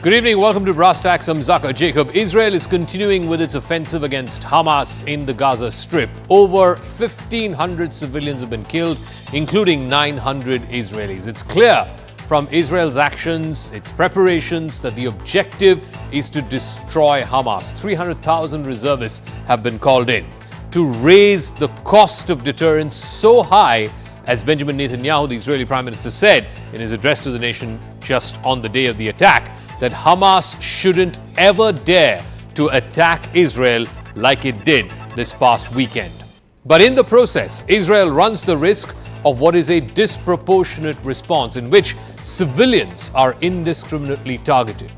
Good evening. Welcome to Brass Tacks. I'm Zaka Jacob. Israel is continuing with its offensive against Hamas in the Gaza Strip. Over 1,500 civilians have been killed, including 900 Israelis. It's clear from Israel's actions, its preparations, that the objective is to destroy Hamas. 300,000 reservists have been called in to raise the cost of deterrence so high, as Benjamin Netanyahu, the Israeli Prime Minister, said in his address to the nation just on the day of the attack, that Hamas shouldn't ever dare to attack Israel like it did this past weekend. But in the process, Israel runs the risk of what is a disproportionate response in which civilians are indiscriminately targeted.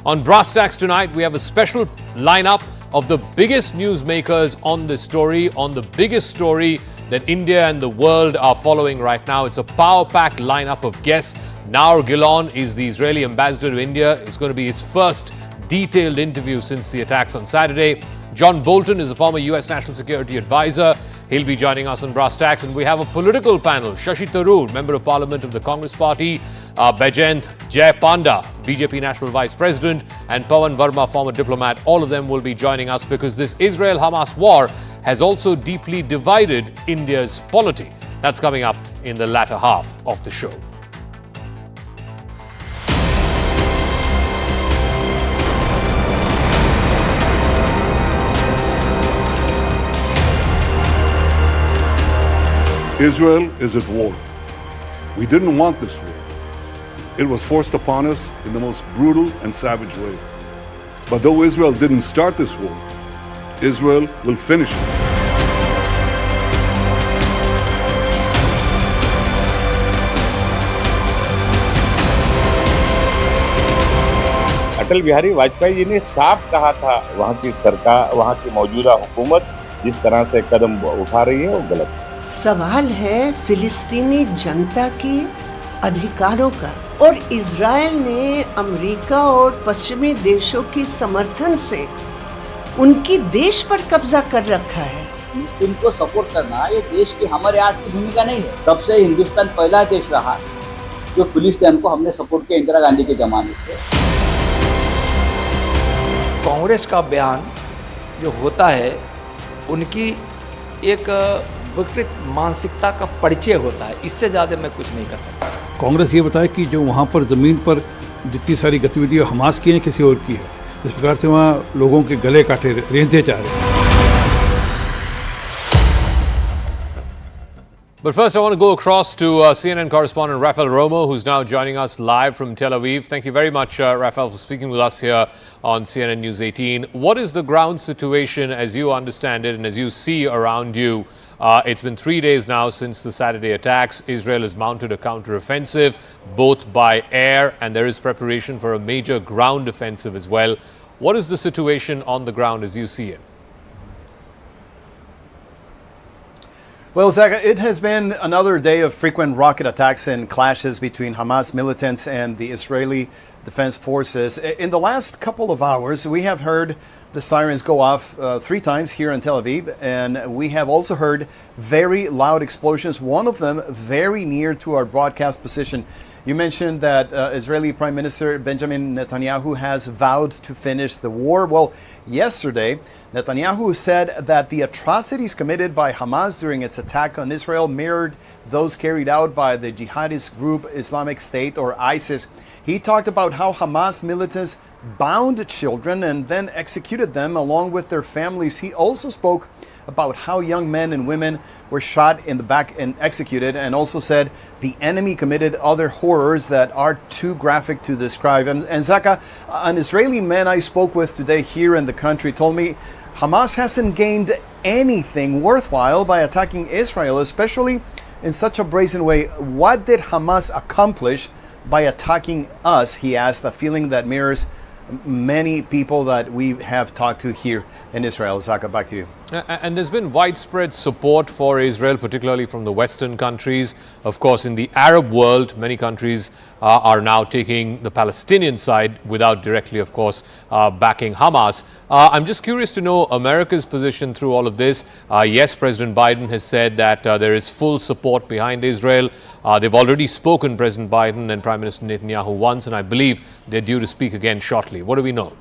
On Brass Tacks tonight, we have a special lineup of the biggest newsmakers on this story, on the biggest story that India and the world are following right now. It's a power-packed lineup of guests. Naor Gilon is the Israeli ambassador to India. It's going to be his first detailed interview since the attacks on Saturday. John Bolton is a former U.S. National Security Advisor. He'll be joining us on Brass Tacks. And we have a political panel. Shashi Tharoor, Member of Parliament of the Congress Party, Bajent Jay Panda, BJP National Vice President, and Pawan Verma, former diplomat. All of them will be joining us because this Israel-Hamas war has also deeply divided India's polity. That's coming up in the latter half of the show. Israel is at war. We didn't want this war. It was forced upon us in the most brutal and savage way. But though Israel didn't start this war, Israel will finish it. Atal Bihari Vajpayee ji ने साफ कहा था, वहाँ की सरकार, वहाँ की मौजूदा हुकूमत जिस तरह से कदम उठा रही है वो गलत है। सवाल है फिलिस्तीनी जनता के अधिकारों का, और इजराइल ने अमेरिका और पश्चिमी देशों की समर्थन से उनकी देश पर कब्जा कर रखा है। उनको सपोर्ट करना ये देश की हमारे आज की भूमिका नहीं है। तब से हिंदुस्तान पहला देश रहा जो फिलिस्तीन को हमने सपोर्ट किया इंदिरा गांधी के जमाने से। कांग्रेस का बयान जो होता है उनकी एक विकृत मानसिकता का परिचय होता है, इससे ज़्यादा मैं कुछ नहीं कर सकता। कांग्रेस ये बताए कि जो वहाँ पर ज़मीन पर जितनी सारी गतिविधियाँ हमास की हैं किसी और की है, इस प्रकार से वहाँ लोगों के गले काटे रेंधे जा रहे हैं। But first, I want to go across to CNN correspondent Rafael Romo, who's now joining us live from Tel Aviv. Thank you very much, Rafael, for speaking with us here on CNN News 18. What is the ground situation as you understand it and as you see around you? It's been 3 days now since the Saturday attacks. Israel has mounted a counteroffensive, both by air, and there is preparation for a major ground offensive as well. What is the situation on the ground as you see it? Well, Zach, it has been another day of frequent rocket attacks and clashes between Hamas militants and the Israeli Defense Forces. In the last couple of hours, we have heard the sirens go off 3 times here in Tel Aviv, and we have also heard very loud explosions, one of them very near to our broadcast position. You mentioned that Israeli Prime Minister Benjamin Netanyahu has vowed to finish the war. Well, yesterday, Netanyahu said that the atrocities committed by Hamas during its attack on Israel mirrored those carried out by the jihadist group Islamic State, or ISIS. He talked about how Hamas militants bound children and then executed them along with their families. He also spoke about how young men and women were shot in the back and executed, and also said the enemy committed other horrors that are too graphic to describe. And Zaka, an Israeli man I spoke with today here in the country told me Hamas hasn't gained anything worthwhile by attacking Israel, especially in such a brazen way. What did Hamas accomplish by attacking us, he asked, a feeling that mirrors many people that we have talked to here in Israel. Zaka, back to you. And there's been widespread support for Israel, particularly from the Western countries. Of course, in the Arab world, many countries are now taking the Palestinian side without directly, of course, backing Hamas. I'm just curious to know America's position through all of this. Yes, President Biden has said that there is full support behind Israel. They've already spoken, President Biden and Prime Minister Netanyahu, once, and I believe they're due to speak again shortly. What do we know?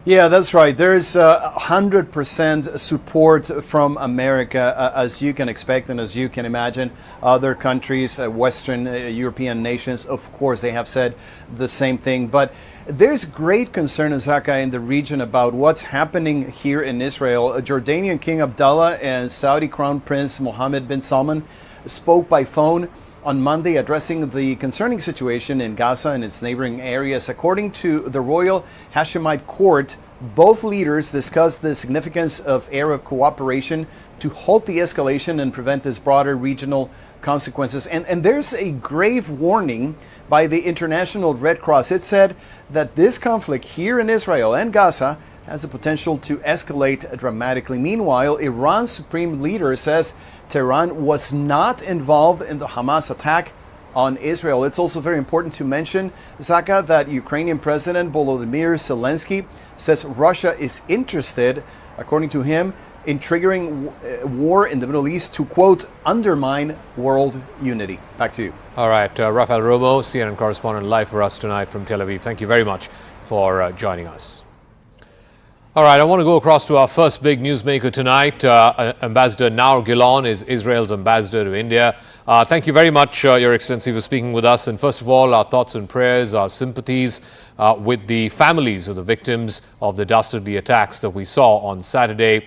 Yeah, that's right. There is 100% support from America, as you can expect and as you can imagine. Other countries, Western European nations, of course, they have said the same thing. But there's great concern, Zaka, in the region about what's happening here in Israel. Jordanian King Abdullah and Saudi Crown Prince Mohammed bin Salman spoke by phone on Monday, addressing the concerning situation in Gaza and its neighboring areas. According to the Royal Hashemite Court, both leaders discussed the significance of Arab cooperation to halt the escalation and prevent its broader regional consequences. And there's a grave warning by the International Red Cross. It said that this conflict here in Israel and Gaza has the potential to escalate dramatically. Meanwhile, Iran's supreme leader says Tehran was not involved in the Hamas attack on Israel. It's also very important to mention, Zaka, that Ukrainian President Volodymyr Zelensky says Russia is interested, according to him, in triggering war in the Middle East to, quote, undermine world unity. Back to you. All right, Rafael Romo, CNN correspondent, live for us tonight from Tel Aviv. Thank you very much for joining us. All right, I want to go across to our first big newsmaker tonight. Ambassador Naor Gilon is Israel's ambassador to India. Thank you very much, Your Excellency, for speaking with us. And first of all, our thoughts and prayers, our sympathies with the families of the victims of the dastardly attacks that we saw on Saturday.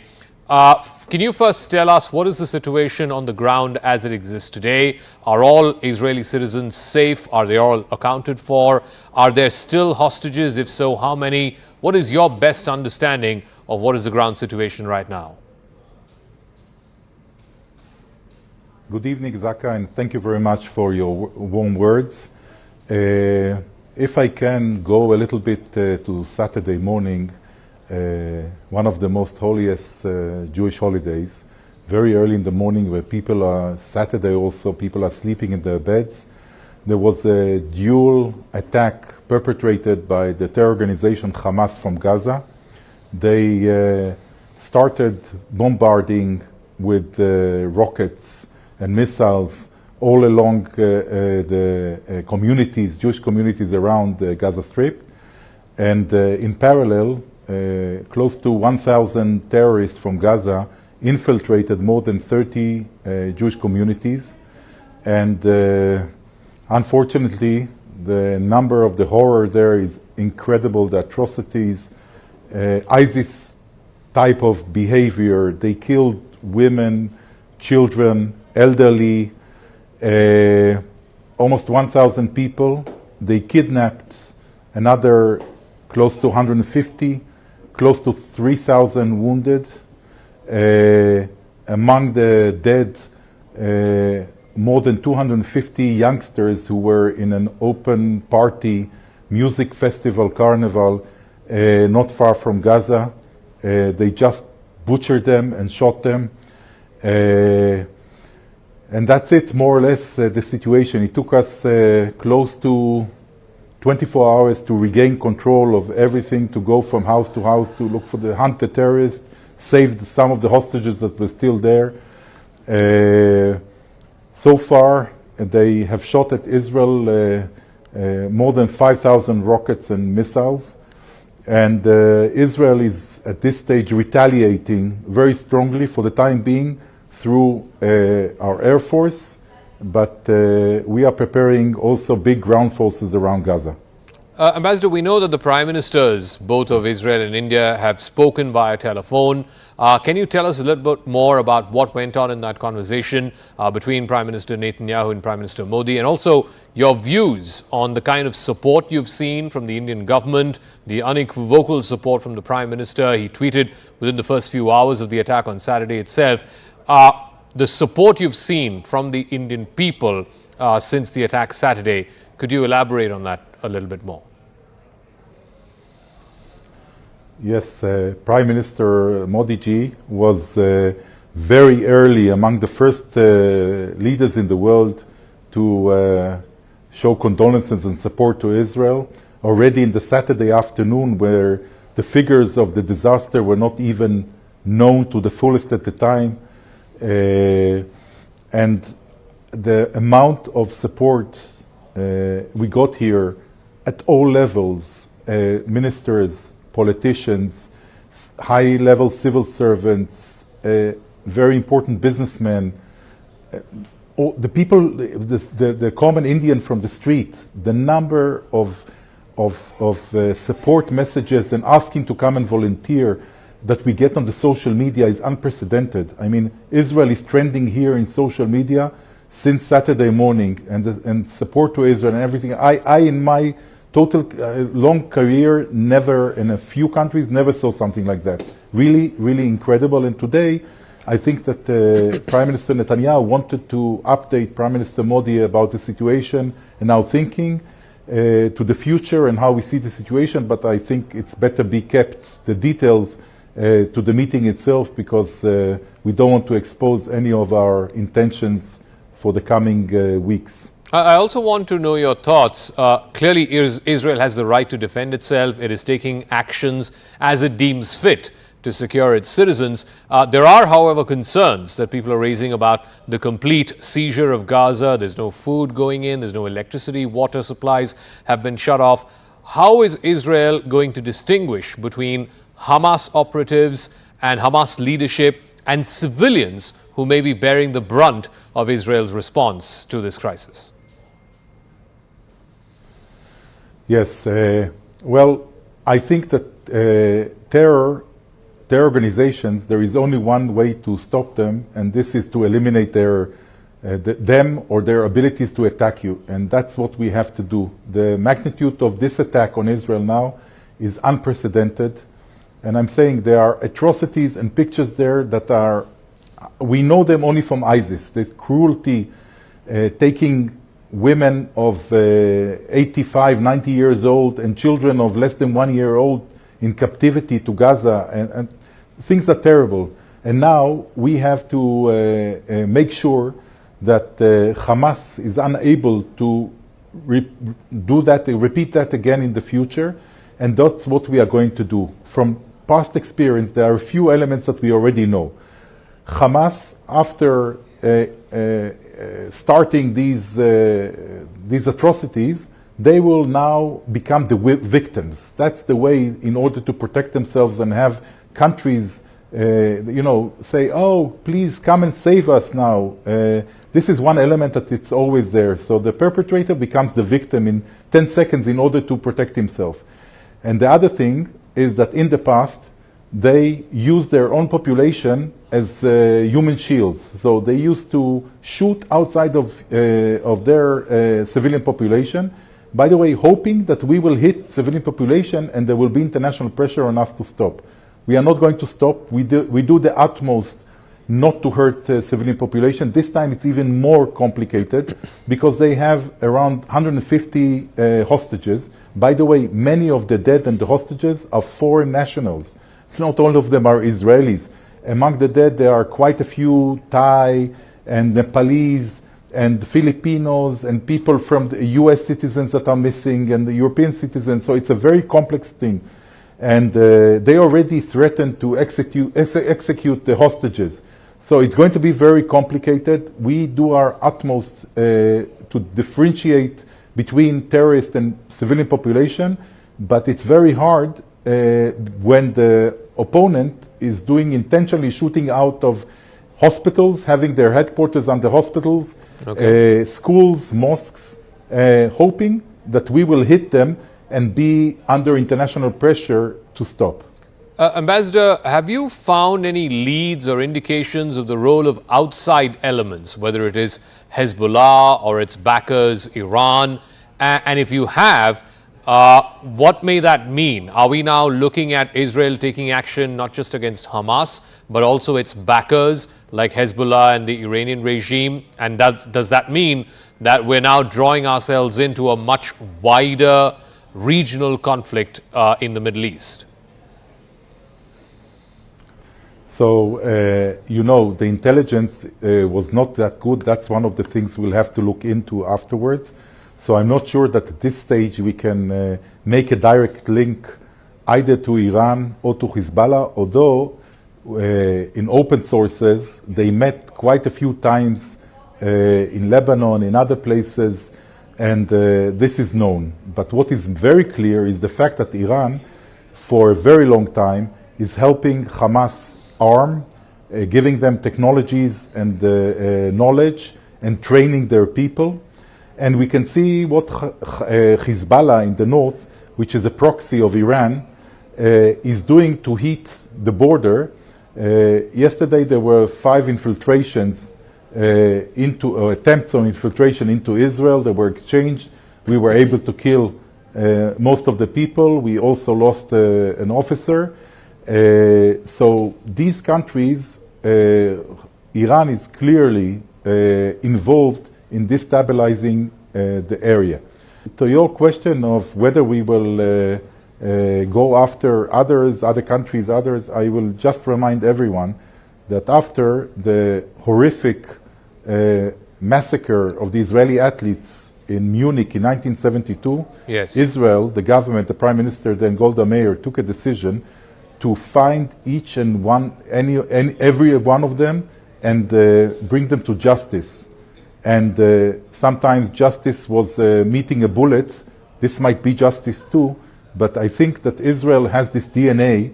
Can you first tell us what is the situation on the ground as it exists today? Are all Israeli citizens safe? Are they all accounted for? Are there still hostages? If so, how many? What is your best understanding of what is the ground situation right now? Good evening, Zaka, and thank you very much for your warm words. If I can go a little bit to Saturday morning, one of the most holiest Jewish holidays, very early in the morning where people are, Saturday also, people are sleeping in their beds. There was a dual attack perpetrated by the terror organization Hamas from Gaza. They started bombarding with rockets and missiles all along the communities, Jewish communities around the Gaza Strip. And in parallel, close to 1,000 terrorists from Gaza infiltrated more than 30 Jewish communities. And unfortunately, the number of the horror there is incredible, the atrocities, ISIS type of behavior. They killed women, children, elderly, almost 1,000 people. They kidnapped another close to 150, close to 3,000 wounded. Among the dead, more than 250 youngsters who were in an open party music festival carnival not far from Gaza. They just butchered them and shot them. And that's it, more or less, the situation. It took us close to 24 hours to regain control of everything, to go from house to house, to look for hunt the terrorists, save some of the hostages that were still there. So far, they have shot at Israel more than 5,000 rockets and missiles. And Israel is, at this stage, retaliating very strongly for the time being through our Air Force. But we are preparing also big ground forces around Gaza. Ambassador, we know that the Prime Ministers, both of Israel and India, have spoken via telephone. Can you tell us a little bit more about what went on in that conversation between Prime Minister Netanyahu and Prime Minister Modi, and also your views on the kind of support you've seen from the Indian government, the unequivocal support from the Prime Minister? He tweeted within the first few hours of the attack on Saturday itself. The support you've seen from the Indian people since the attack Saturday, could you elaborate on that a little bit more? Yes, Prime Minister Modi ji was very early among the first leaders in the world to show condolences and support to Israel. Already in the Saturday afternoon, where the figures of the disaster were not even known to the fullest at the time, and the amount of support we got here at all levels, ministers, politicians, high-level civil servants, very important businessmen, the people, the common Indian from the street, the number of support messages and asking to come and volunteer that we get on the social media is unprecedented. I mean, Israel is trending here in social media since Saturday morning, and support to Israel and everything. I in my total long career, never, in a few countries, never saw something like that. Really, really incredible. And today, I think that Prime Minister Netanyahu wanted to update Prime Minister Modi about the situation and our thinking to the future and how we see the situation. But I think it's better be kept, the details, to the meeting itself, because we don't want to expose any of our intentions for the coming weeks. I also want to know your thoughts. Clearly, Israel has the right to defend itself. It is taking actions as it deems fit to secure its citizens. There are, however, concerns that people are raising about the complete seizure of Gaza. There's no food going in, there's no electricity, water supplies have been shut off. How is Israel going to distinguish between Hamas operatives and Hamas leadership and civilians who may be bearing the brunt of Israel's response to this crisis? Yes, well, I think that terror organizations, there is only one way to stop them, and this is to eliminate them or their abilities to attack you, and that's what we have to do. The magnitude of this attack on Israel now is unprecedented, and I'm saying there are atrocities and pictures there that are, we know them only from ISIS, the cruelty, taking women of 85, 90 years old and children of less than 1 year old in captivity to Gaza, and things are terrible. And now we have to make sure that Hamas is unable to repeat that again in the future, and that's what we are going to do. From past experience, there are a few elements that we already know. Hamas, after starting these atrocities, they will now become the victims. That's the way, in order to protect themselves and have countries, say, oh, please come and save us now. This is one element that it's always there. So the perpetrator becomes the victim in 10 seconds in order to protect himself. And the other thing is that in the past, they used their own population as human shields. So they used to shoot outside of their civilian population, by the way, hoping that we will hit civilian population and there will be international pressure on us to stop. We are not going to stop. We do the utmost not to hurt civilian population. This time it's even more complicated because they have around 150 hostages. By the way, many of the dead and the hostages are foreign nationals. Not all of them are Israelis. Among the dead, there are quite a few Thai and Nepalese and Filipinos and people from the US citizens that are missing and the European citizens. So it's a very complex thing. And they already threatened to execute the hostages. So it's going to be very complicated. We do our utmost to differentiate between terrorist and civilian population, but it's very hard when the opponent is doing intentionally shooting out of hospitals, having their headquarters under hospitals, schools, mosques, hoping that we will hit them and be under international pressure to stop. Ambassador, have you found any leads or indications of the role of outside elements, whether it is Hezbollah or its backers, Iran? And if you have, what may that mean? Are we now looking at Israel taking action not just against Hamas, but also its backers like Hezbollah and the Iranian regime? And does that mean that we're now drawing ourselves into a much wider regional conflict in the Middle East? So, the intelligence was not that good. That's one of the things we'll have to look into afterwards. So I'm not sure that at this stage we can make a direct link either to Iran or to Hezbollah, although in open sources they met quite a few times in Lebanon, in other places, and this is known. But what is very clear is the fact that Iran, for a very long time, is helping Hamas arm, giving them technologies and knowledge and training their people. And we can see what Hezbollah in the north, which is a proxy of Iran, is doing to heat the border. Yesterday there were 5 infiltrations attempts on infiltration into Israel. They were exchanged. We were able to kill most of the people. We also lost an officer. So these countries, Iran is clearly involved in destabilizing the area. To your question of whether we will go after other countries, I will just remind everyone that after the horrific massacre of the Israeli athletes in Munich in 1972, yes, Israel, the government, the Prime Minister, then Golda Meir, took a decision to find each and every one of them and bring them to justice. And sometimes justice was meeting a bullet. This might be justice too, but I think that Israel has this DNA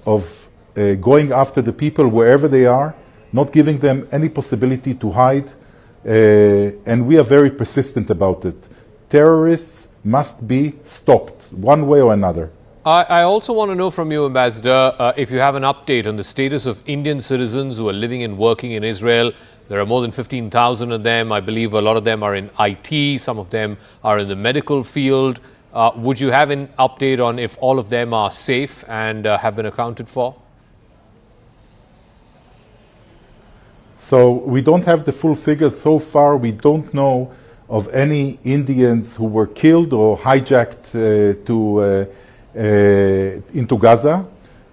of going after the people wherever they are, not giving them any possibility to hide, and we are very persistent about it. Terrorists must be stopped, one way or another. I also want to know from you, Ambassador, if you have an update on the status of Indian citizens who are living and working in Israel. There are more than 15,000 of them. I believe a lot of them are in IT. Some of them are in the medical field. Would you have an update on if all of them are safe and have been accounted for? So we don't have the full figures so far. We don't know of any Indians who were killed or hijacked into Gaza.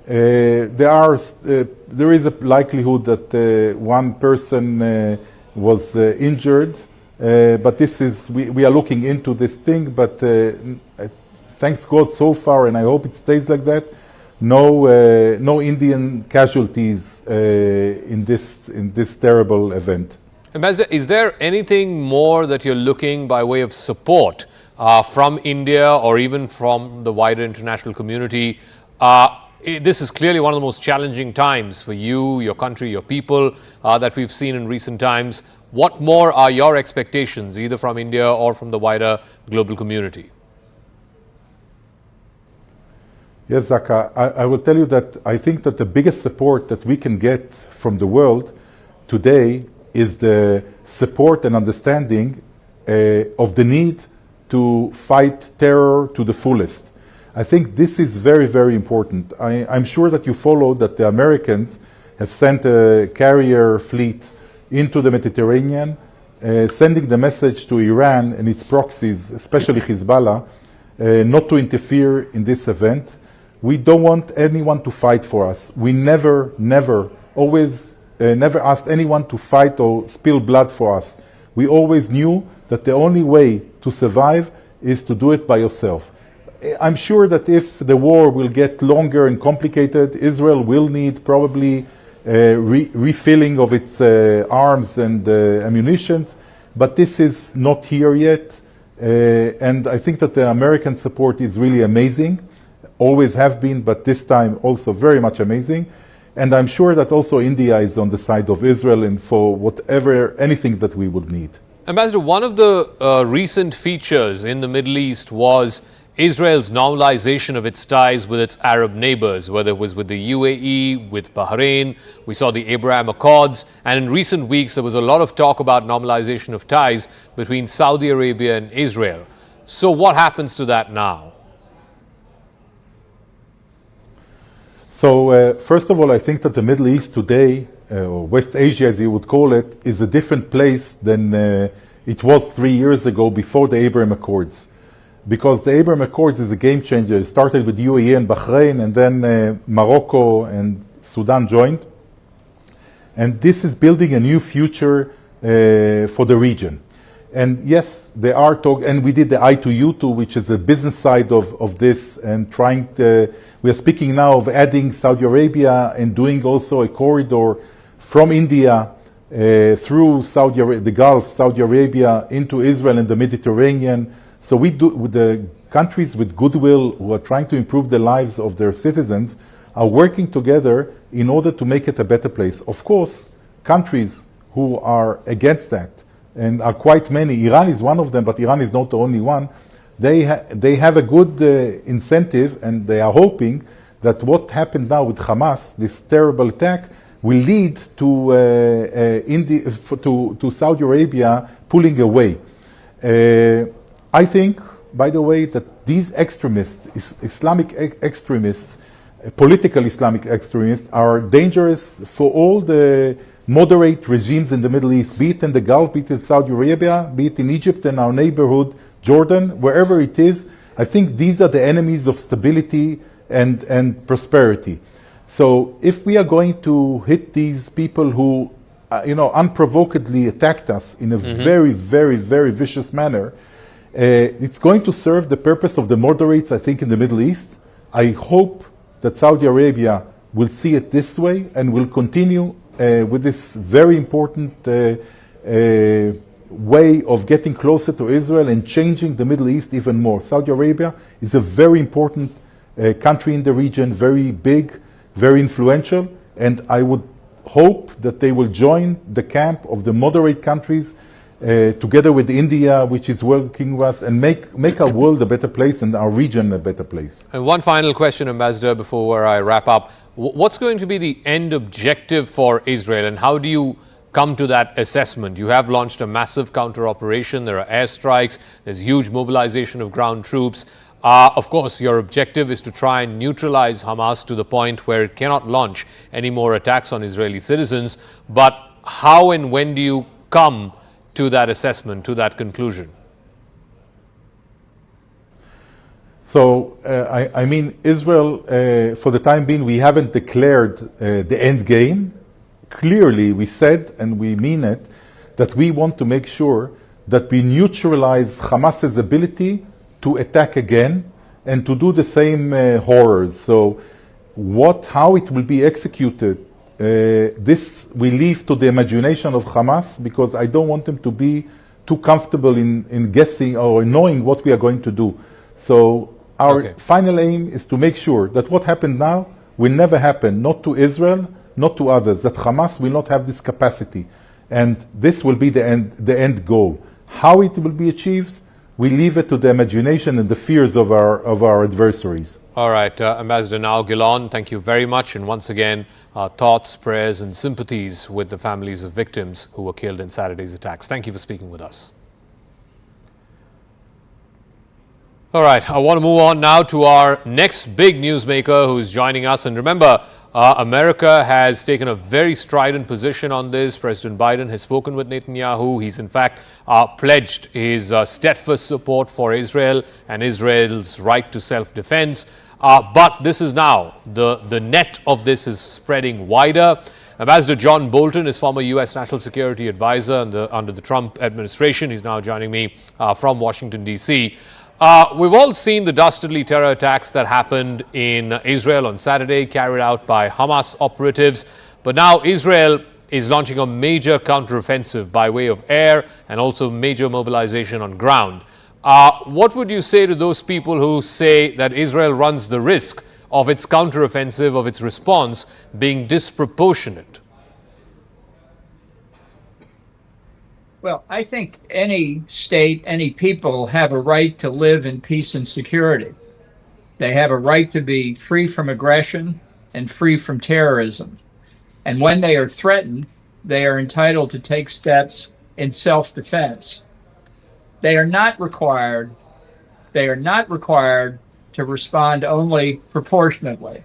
There is a likelihood that one person was injured, but this is we are looking into this thing. But thanks God so far, and I hope it stays like that. No Indian casualties in this terrible event. Ambassador, is there anything more that you're looking by way of support from India or even from the wider international community? This is clearly one of the most challenging times for you, your country, your people that we've seen in recent times. What more are your expectations, either from India or from the wider global community? Yes, Zaka, I will tell you that I think that the biggest support that we can get from the world today is the support and understanding of the need to fight terror to the fullest. I think this is very, very important. I'm sure that you follow that the Americans have sent a carrier fleet into the Mediterranean, sending the message to Iran and its proxies, especially Hezbollah, not to interfere in this event. We don't want anyone to fight for us. We never asked anyone to fight or spill blood for us. We always knew that the only way to survive is to do it by yourself. I'm sure that if the war will get longer and complicated, Israel will need probably refilling of its arms and ammunitions, but this is not here yet. And I think that the American support is really amazing. Always have been, but this time also very much amazing. And I'm sure that also India is on the side of Israel and for anything that we would need. Ambassador, one of the recent features in the Middle East was Israel's normalization of its ties with its Arab neighbors, whether it was with the UAE, with Bahrain. We saw the Abraham Accords. And in recent weeks, there was a lot of talk about normalization of ties between Saudi Arabia and Israel. So what happens to that now? So first of all, I think that the Middle East today, or West Asia as you would call it, is a different place than it was 3 years ago before the Abraham Accords. Because the Abraham Accords is a game changer. It started with UAE and Bahrain, and then Morocco and Sudan joined. and this is building a new future for the region. And yes, there are talk, and we did the I2U2, which is the business side of this, and we are speaking now of adding Saudi Arabia and doing also a corridor from India through the Gulf, Saudi Arabia, into Israel and the Mediterranean. So we do, with the countries with goodwill who are trying to improve the lives of their citizens, are working together in order to make it a better place. Of course, countries who are against that, and are quite many, Iran is one of them, but Iran is not the only one, they have a good incentive, and they are hoping that what happened now with Hamas, this terrible attack, will lead to Saudi Arabia pulling away. I think, by the way, that these extremists, Islamic extremists, political Islamic extremists, are dangerous for all the moderate regimes in the Middle East, be it in the Gulf, be it in Saudi Arabia, be it in Egypt and our neighborhood, Jordan, wherever it is. I think these are the enemies of stability and prosperity. So if we are going to hit these people who, unprovokedly attacked us in a very, very, very vicious manner, it's going to serve the purpose of the moderates, I think, in the Middle East. I hope that Saudi Arabia will see it this way and will continue with this very important way of getting closer to Israel and changing the Middle East even more. Saudi Arabia is a very important country in the region, very big, very influential, and I would hope that they will join the camp of the moderate countries together with India, which is working with us, and make our world a better place and our region a better place. And one final question, Ambassador, before I wrap up. What's going to be the end objective for Israel, and how do you come to that assessment? You have launched a massive counter-operation. There are airstrikes. There's huge mobilization of ground troops. Of course, your objective is to try and neutralize Hamas to the point where it cannot launch any more attacks on Israeli citizens. But how and when do you come to that assessment, to that conclusion? So, Israel, for the time being, we haven't declared the end game. Clearly, we said, and we mean it, that we want to make sure that we neutralize Hamas's ability to attack again and to do the same horrors. So, how it will be executed, this we leave to the imagination of Hamas, because I don't want them to be too comfortable in guessing or knowing what we are going to do. So our final aim is to make sure that what happened now will never happen, not to Israel, not to others, that Hamas will not have this capacity. And this will be the end goal. How it will be achieved, we leave it to the imagination and the fears of our adversaries. All right, Ambassador Naor Gilon, thank you very much. And once again, thoughts, prayers and sympathies with the families of victims who were killed in Saturday's attacks. Thank you for speaking with us. All right, I want to move on now to our next big newsmaker who's joining us. And remember, America has taken a very strident position on this. President Biden has spoken with Netanyahu. He's in fact pledged his steadfast support for Israel and Israel's right to self-defense. But this is now, the net of this is spreading wider. Ambassador John Bolton is former U.S. National Security Advisor under the Trump administration. He's now joining me from Washington, D.C. We've all seen the dastardly terror attacks that happened in Israel on Saturday, carried out by Hamas operatives. But now Israel is launching a major counteroffensive by way of air and also major mobilization on ground. What would you say to those people who say that Israel runs the risk of its counteroffensive, of its response being disproportionate? Well, I think any state, any people have a right to live in peace and security. They have a right to be free from aggression and free from terrorism. And when they are threatened, they are entitled to take steps in self-defense. They are not required to respond only proportionately.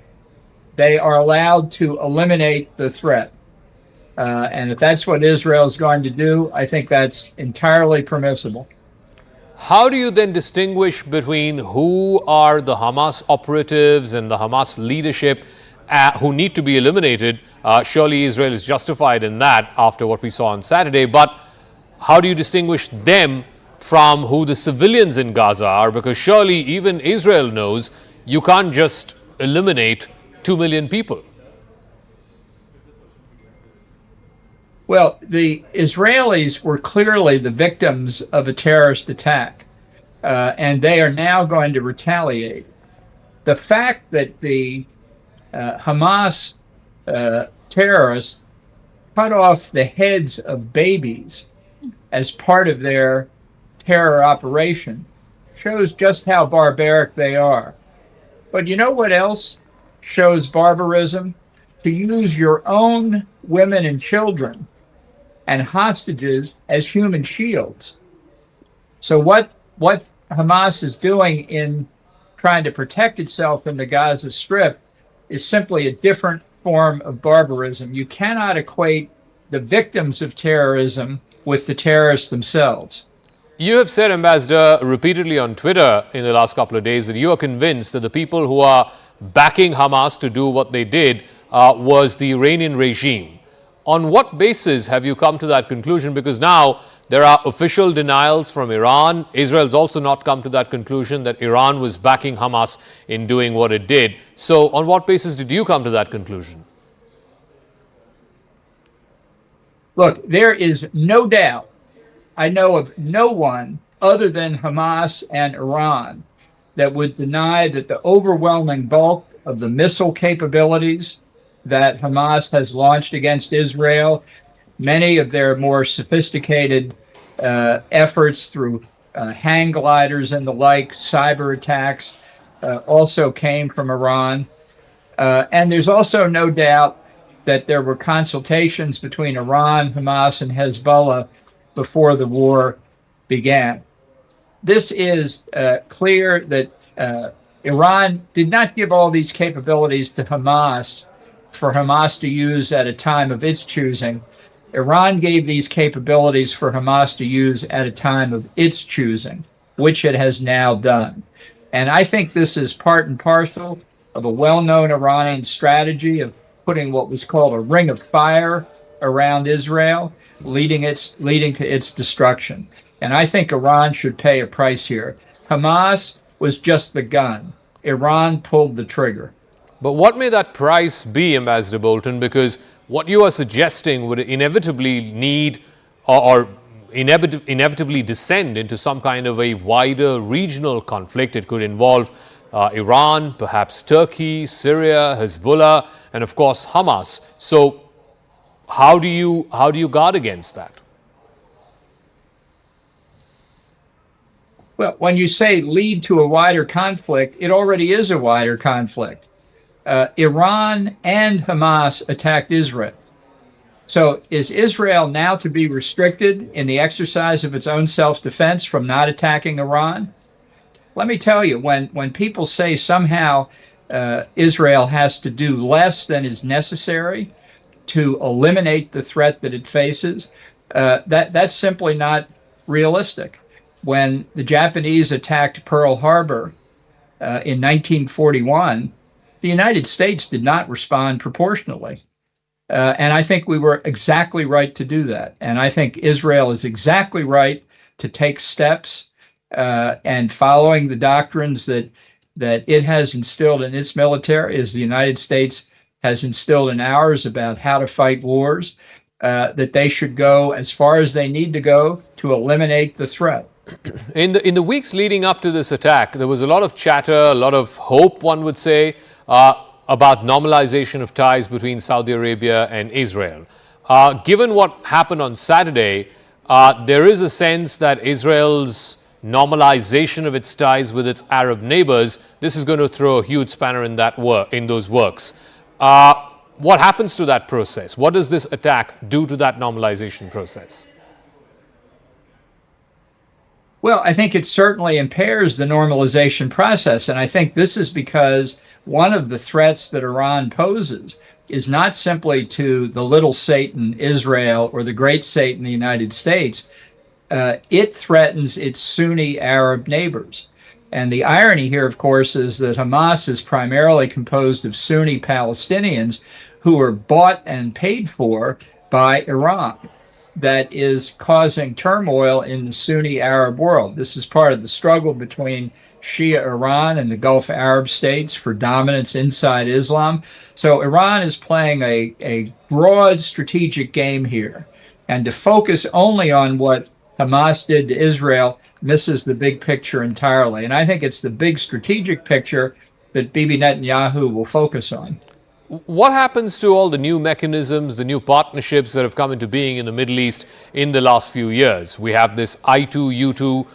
They are allowed to eliminate the threat. And if that's what Israel is going to do, I think that's entirely permissible. How do you then distinguish between who are the Hamas operatives and the Hamas leadership who need to be eliminated. Surely Israel is justified in that after what we saw on Saturday. But how do you distinguish them from who the civilians in Gaza are? Because surely even Israel knows you can't just eliminate 2 million people. Well, the Israelis were clearly the victims of a terrorist attack, and they are now going to retaliate. The fact that the Hamas terrorists cut off the heads of babies as part of their terror operation shows just how barbaric they are. But you know what else shows barbarism? To use your own women and children and hostages as human shields. So what Hamas is doing in trying to protect itself in the Gaza Strip is simply a different form of barbarism. You cannot equate the victims of terrorism with the terrorists themselves. You have said, Ambassador, repeatedly on Twitter in the last couple of days that you are convinced that the people who are backing Hamas to do what they did was the Iranian regime. On what basis have you come to that conclusion? Because now there are official denials from Iran. Israel's also not come to that conclusion that Iran was backing Hamas in doing what it did. So on what basis did you come to that conclusion? Look, there is no doubt, I know of no one other than Hamas and Iran that would deny that the overwhelming bulk of the missile capabilities that Hamas has launched against Israel, many of their more sophisticated efforts through hang gliders and the like, cyber attacks, also came from Iran. And there's also no doubt that there were consultations between Iran, Hamas, and Hezbollah before the war began. This is clear that Iran did not give all these capabilities to Hamas for Hamas to use at a time of its choosing. Iran gave these capabilities for Hamas to use at a time of its choosing, which it has now done. And I think this is part and parcel of a well-known Iranian strategy of putting what was called a ring of fire around Israel, leading to its destruction. And I think Iran should pay a price here. Hamas was just the gun. Iran pulled the trigger. But what may that price be, Ambassador Bolton? Because what you are suggesting would inevitably need or inevitably descend into some kind of a wider regional conflict. It could involve Iran, perhaps Turkey, Syria, Hezbollah, and of course Hamas. So how do you guard against that? Well, when you say lead to a wider conflict, it already is a wider conflict. Iran and Hamas attacked Israel. So is Israel now to be restricted in the exercise of its own self-defense from not attacking Iran? Let me tell you, when people say somehow Israel has to do less than is necessary to eliminate the threat that it faces, that's simply not realistic. When the Japanese attacked Pearl Harbor in 1941, the United States did not respond proportionally. And I think we were exactly right to do that. And I think Israel is exactly right to take steps and following the doctrines that it has instilled in its military, as the United States has instilled in ours about how to fight wars, that they should go as far as they need to go to eliminate the threat. In the weeks leading up to this attack, there was a lot of chatter, a lot of hope, one would say, about normalization of ties between Saudi Arabia and Israel. Given what happened on Saturday, there is a sense that Israel's normalization of its ties with its Arab neighbors, this is going to throw a huge spanner in those works. What happens to that process? What does this attack do to that normalization process? Well, I think it certainly impairs the normalization process. And I think this is because one of the threats that Iran poses is not simply to the little Satan, Israel, or the great Satan, the United States. It threatens its Sunni Arab neighbors. And the irony here, of course, is that Hamas is primarily composed of Sunni Palestinians who are bought and paid for by Iran. That is causing turmoil in the Sunni Arab world. This is part of the struggle between Shia Iran and the Gulf Arab states for dominance inside Islam. So Iran is playing a broad strategic game here. And to focus only on what Hamas did to Israel misses the big picture entirely. And I think it's the big strategic picture that Bibi Netanyahu will focus on. What happens to all the new mechanisms, the new partnerships that have come into being in the Middle East in the last few years? We have this I2U2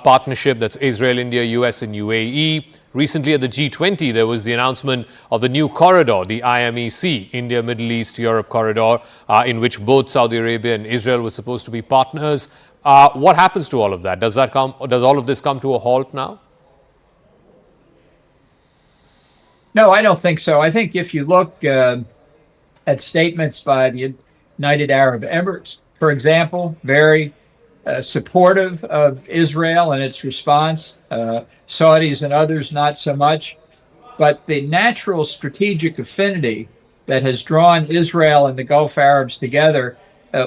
partnership, that's Israel, India, US and UAE. Recently at the G20, there was the announcement of the new corridor, the IMEC, India, Middle East, Europe corridor, in which both Saudi Arabia and Israel were supposed to be partners. What happens to all of that? Does all of this come to a halt now? No, I don't think so. I think if you look at statements by the United Arab Emirates, for example, very supportive of Israel and its response. Saudis and others not so much. But the natural strategic affinity that has drawn Israel and the Gulf Arabs together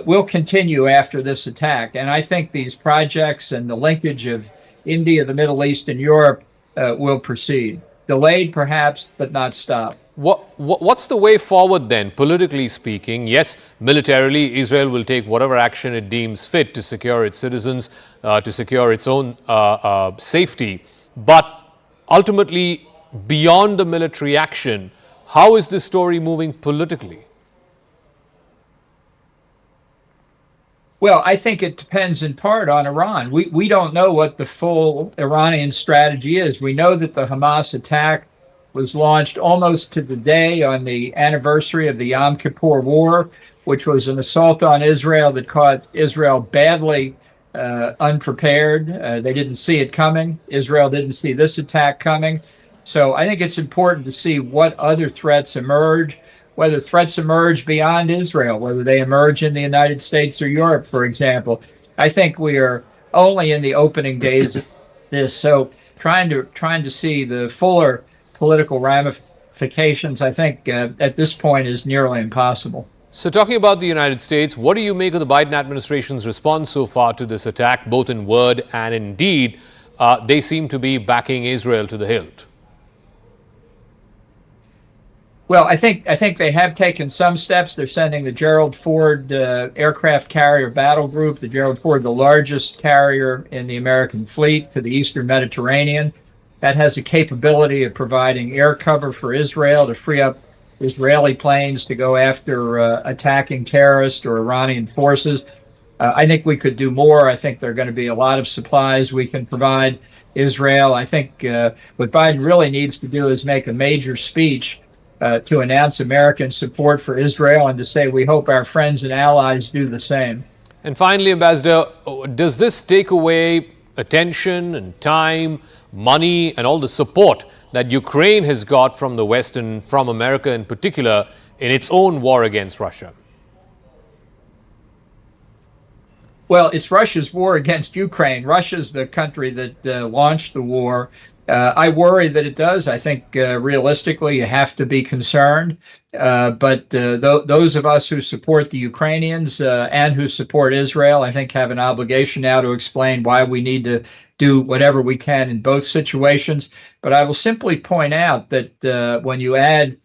will continue after this attack. And I think these projects and the linkage of India, the Middle East, and Europe will proceed. Delayed, perhaps, but not stopped. What's the way forward then, politically speaking? Yes, militarily, Israel will take whatever action it deems fit to secure its citizens, to secure its own safety. But ultimately, beyond the military action, how is this story moving politically? Well, I think it depends in part on Iran. We don't know what the full Iranian strategy is. We know that the Hamas attack was launched almost to the day on the anniversary of the Yom Kippur War, which was an assault on Israel that caught Israel badly unprepared. They didn't see it coming. Israel didn't see this attack coming. So I think it's important to see what other threats emerge, whether threats emerge beyond Israel, whether they emerge in the United States or Europe, for example. I think we are only in the opening days of this. So trying to see the fuller political ramifications, I think, at this point is nearly impossible. So talking about the United States, what do you make of the Biden administration's response so far to this attack, both in word and in deed? They seem to be backing Israel to the hilt. Well, I think they have taken some steps. They're sending the Gerald Ford aircraft carrier battle group, the Gerald Ford, the largest carrier in the American fleet, to the Eastern Mediterranean. That has the capability of providing air cover for Israel to free up Israeli planes to go after attacking terrorists or Iranian forces. I think we could do more. I think there are going to be a lot of supplies we can provide Israel. I think what Biden really needs to do is make a major speech to announce American support for Israel and to say we hope our friends and allies do the same. And finally, Ambassador, does this take away attention and time, money, and all the support that Ukraine has got from the West and from America in particular in its own war against Russia? Well, it's Russia's war against Ukraine. Russia's the country that launched the war. I worry that it does. I think realistically you have to be concerned. But those of us who support the Ukrainians and who support Israel, I think, have an obligation now to explain why we need to do whatever we can in both situations. But I will simply point out that when you add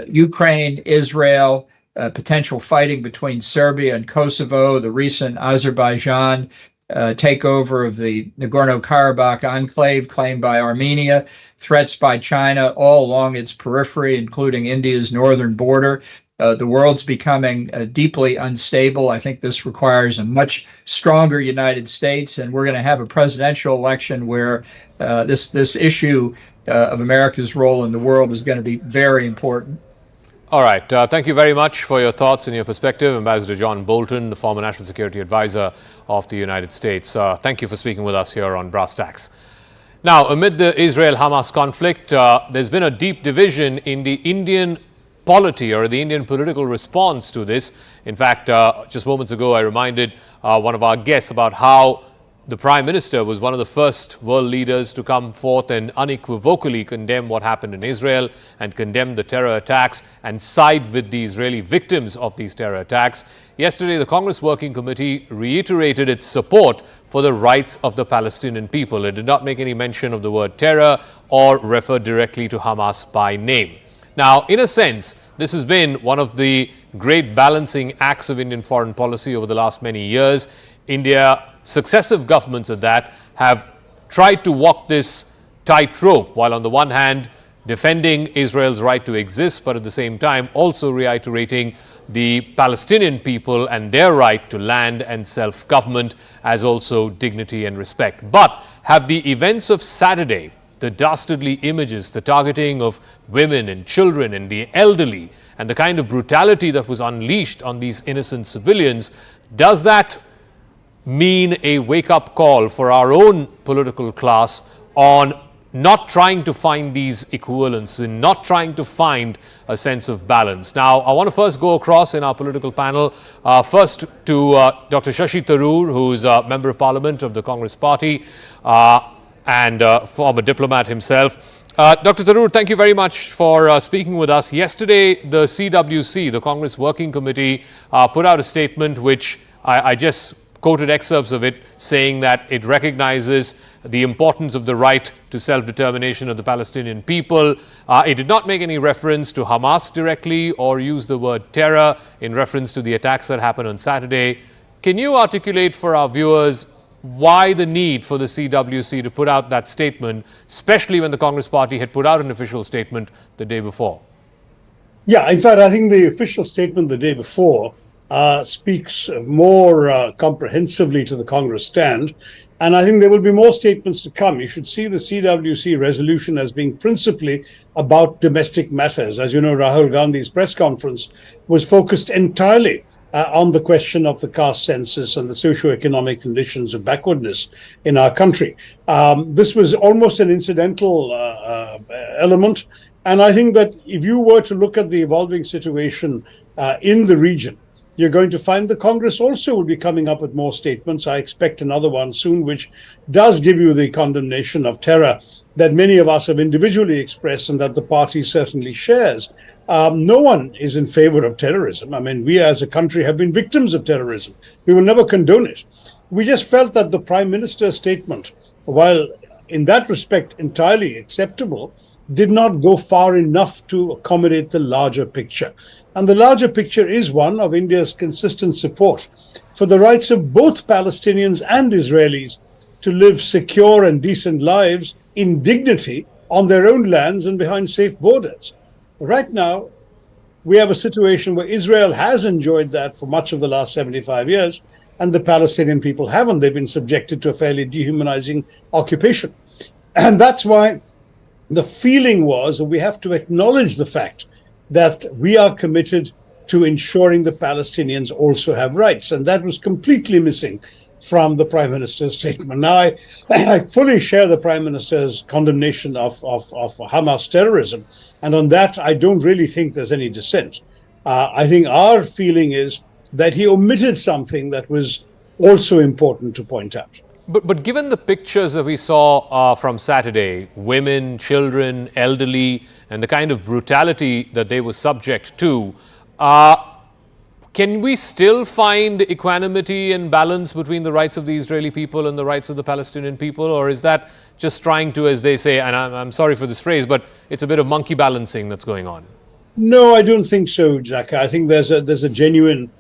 Ukraine, Israel, potential fighting between Serbia and Kosovo, the recent Azerbaijan takeover of the Nagorno-Karabakh enclave claimed by Armenia, threats by China all along its periphery, including India's northern border. The world's becoming deeply unstable. I think this requires a much stronger United States, and we're going to have a presidential election where this issue of America's role in the world is going to be very important. All right. Thank you very much for your thoughts and your perspective, Ambassador John Bolton, the former National Security Advisor of the United States. Thank you for speaking with us here on Brass Tacks. Now, amid the Israel-Hamas conflict, there's been a deep division in the Indian polity or the Indian political response to this. In fact, just moments ago, I reminded one of our guests about how the Prime Minister was one of the first world leaders to come forth and unequivocally condemn what happened in Israel and condemn the terror attacks and side with the Israeli victims of these terror attacks. Yesterday, the Congress Working Committee reiterated its support for the rights of the Palestinian people. It did not make any mention of the word terror or refer directly to Hamas by name. Now, in a sense, this has been one of the great balancing acts of Indian foreign policy over the last many years. India, successive governments at that, have tried to walk this tightrope, while on the one hand defending Israel's right to exist, but at the same time also reiterating the Palestinian people and their right to land and self-government, as also dignity and respect. But have the events of Saturday, the dastardly images, the targeting of women and children and the elderly, and the kind of brutality that was unleashed on these innocent civilians, does that mean a wake-up call for our own political class on not trying to find these equivalents and not trying to find a sense of balance? Now, I want to first go across in our political panel, first to Dr. Shashi Tharoor, who's a Member of Parliament of the Congress Party and former diplomat himself. Dr. Tharoor, thank you very much for speaking with us. Yesterday, the CWC, the Congress Working Committee, put out a statement which I just quoted excerpts of it, saying that it recognizes the importance of the right to self-determination of the Palestinian people. It did not make any reference to Hamas directly or use the word terror in reference to the attacks that happened on Saturday. Can you articulate for our viewers why the need for the CWC to put out that statement, especially when the Congress Party had put out an official statement the day before? Yeah, in fact, I think the official statement the day before speaks more comprehensively to the Congress stand. And I think there will be more statements to come. You should see the CWC resolution as being principally about domestic matters. As you know, Rahul Gandhi's press conference was focused entirely on the question of the caste census and the socio-economic conditions of backwardness in our country. This was almost an incidental element. And I think that if you were to look at the evolving situation in the region, you're going to find the Congress also will be coming up with more statements. I expect another one soon, which does give you the condemnation of terror that many of us have individually expressed and that the party certainly shares. No one is in favor of terrorism. I mean, we as a country have been victims of terrorism. We will never condone it. We just felt that the Prime Minister's statement, while in that respect entirely acceptable, did not go far enough to accommodate the larger picture. And the larger picture is one of India's consistent support for the rights of both Palestinians and Israelis to live secure and decent lives in dignity on their own lands and behind safe borders. Right now, we have a situation where Israel has enjoyed that for much of the last 75 years, and the Palestinian people haven't. They've been subjected to a fairly dehumanizing occupation. And that's why the feeling was that we have to acknowledge the fact that we are committed to ensuring the Palestinians also have rights. And that was completely missing from the Prime Minister's statement. Now, I fully share the Prime Minister's condemnation of Hamas terrorism. And on that, I don't really think there's any dissent. I think our feeling is that he omitted something that was also important to point out. But given the pictures that we saw from Saturday, women, children, elderly, and the kind of brutality that they were subject to, can we still find equanimity and balance between the rights of the Israeli people and the rights of the Palestinian people? Or is that just trying to, as they say, and I'm sorry for this phrase, but it's a bit of monkey balancing that's going on? No, I don't think so, Zaka. I think there's a genuine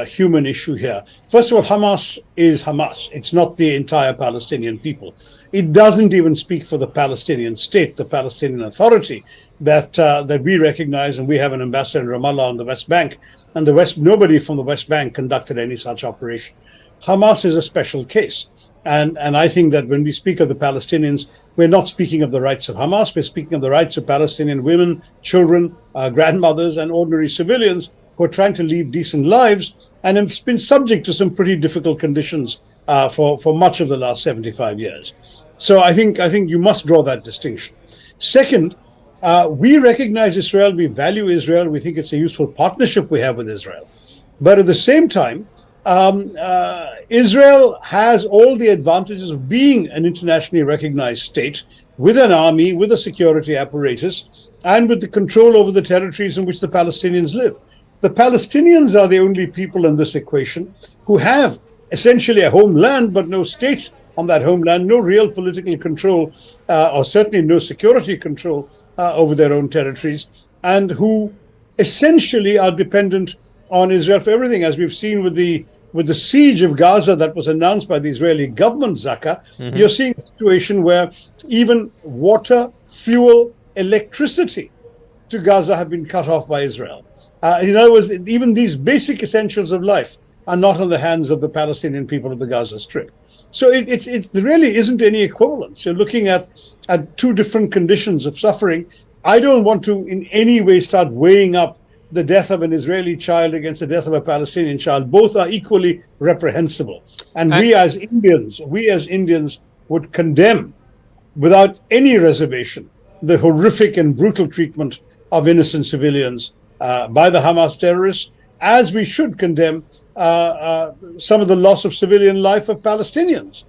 human issue here. First of all, Hamas is Hamas. It's not the entire Palestinian people. It doesn't even speak for the Palestinian state, the Palestinian Authority that we recognize, and we have an ambassador in Ramallah on the West Bank, and nobody from the West Bank conducted any such operation. Hamas is a special case. And I think that when we speak of the Palestinians, we're not speaking of the rights of Hamas, we're speaking of the rights of Palestinian women, children, grandmothers, and ordinary civilians who are trying to live decent lives and have been subject to some pretty difficult conditions for much of the last 75 years. So I think you must draw that distinction. Second, we recognize Israel, we value Israel, we think it's a useful partnership we have with Israel. But at the same time, Israel has all the advantages of being an internationally recognized state with an army, with a security apparatus, and with the control over the territories in which the Palestinians live. The Palestinians are the only people in this equation who have essentially a homeland, but no state on that homeland, no real political control, or certainly no security control over their own territories, and who essentially are dependent on Israel for everything, as we've seen with the siege of Gaza that was announced by the Israeli government, Zaka. You're seeing a situation where even water, fuel, electricity to Gaza have been cut off by Israel. In other words, even these basic essentials of life are not in the hands of the Palestinian people of the Gaza Strip. So there really isn't any equivalence. You're looking at two different conditions of suffering. I don't want to in any way start weighing up the death of an Israeli child against the death of a Palestinian child. Both are equally reprehensible. And we as Indians would condemn without any reservation the horrific and brutal treatment of innocent civilians by the Hamas terrorists, as we should condemn some of the loss of civilian life of Palestinians,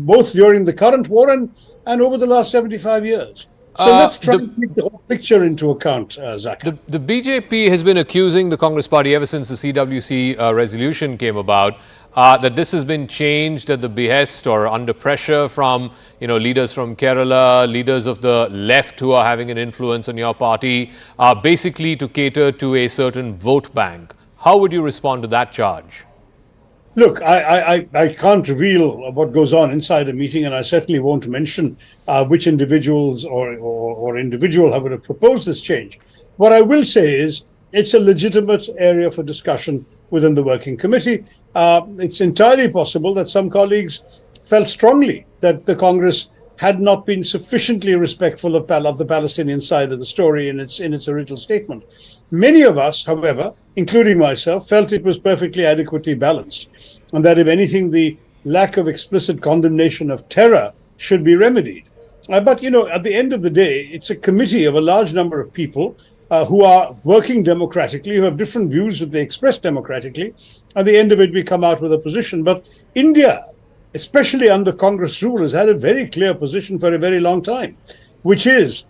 both during the current war and over the last 75 years. So let's try to take the whole picture into account, Zaka. The BJP has been accusing the Congress Party ever since the CWC resolution came about that this has been changed at the behest or under pressure from leaders from Kerala, leaders of the left who are having an influence on your party, basically to cater to a certain vote bank. How would you respond to that charge? Look, I can't reveal what goes on inside a meeting, and I certainly won't mention which individuals or individual would have proposed this change. What I will say is it's a legitimate area for discussion within the working committee. It's entirely possible that some colleagues felt strongly that the Congress had not been sufficiently respectful of the Palestinian side of the story in its original statement. Many of us, however, including myself, felt it was perfectly adequately balanced, and that if anything, the lack of explicit condemnation of terror should be remedied. But at the end of the day, it's a committee of a large number of people who are working democratically, who have different views that they express democratically. At the end of it, we come out with a position. But India, especially under Congress rule, has had a very clear position for a very long time, which is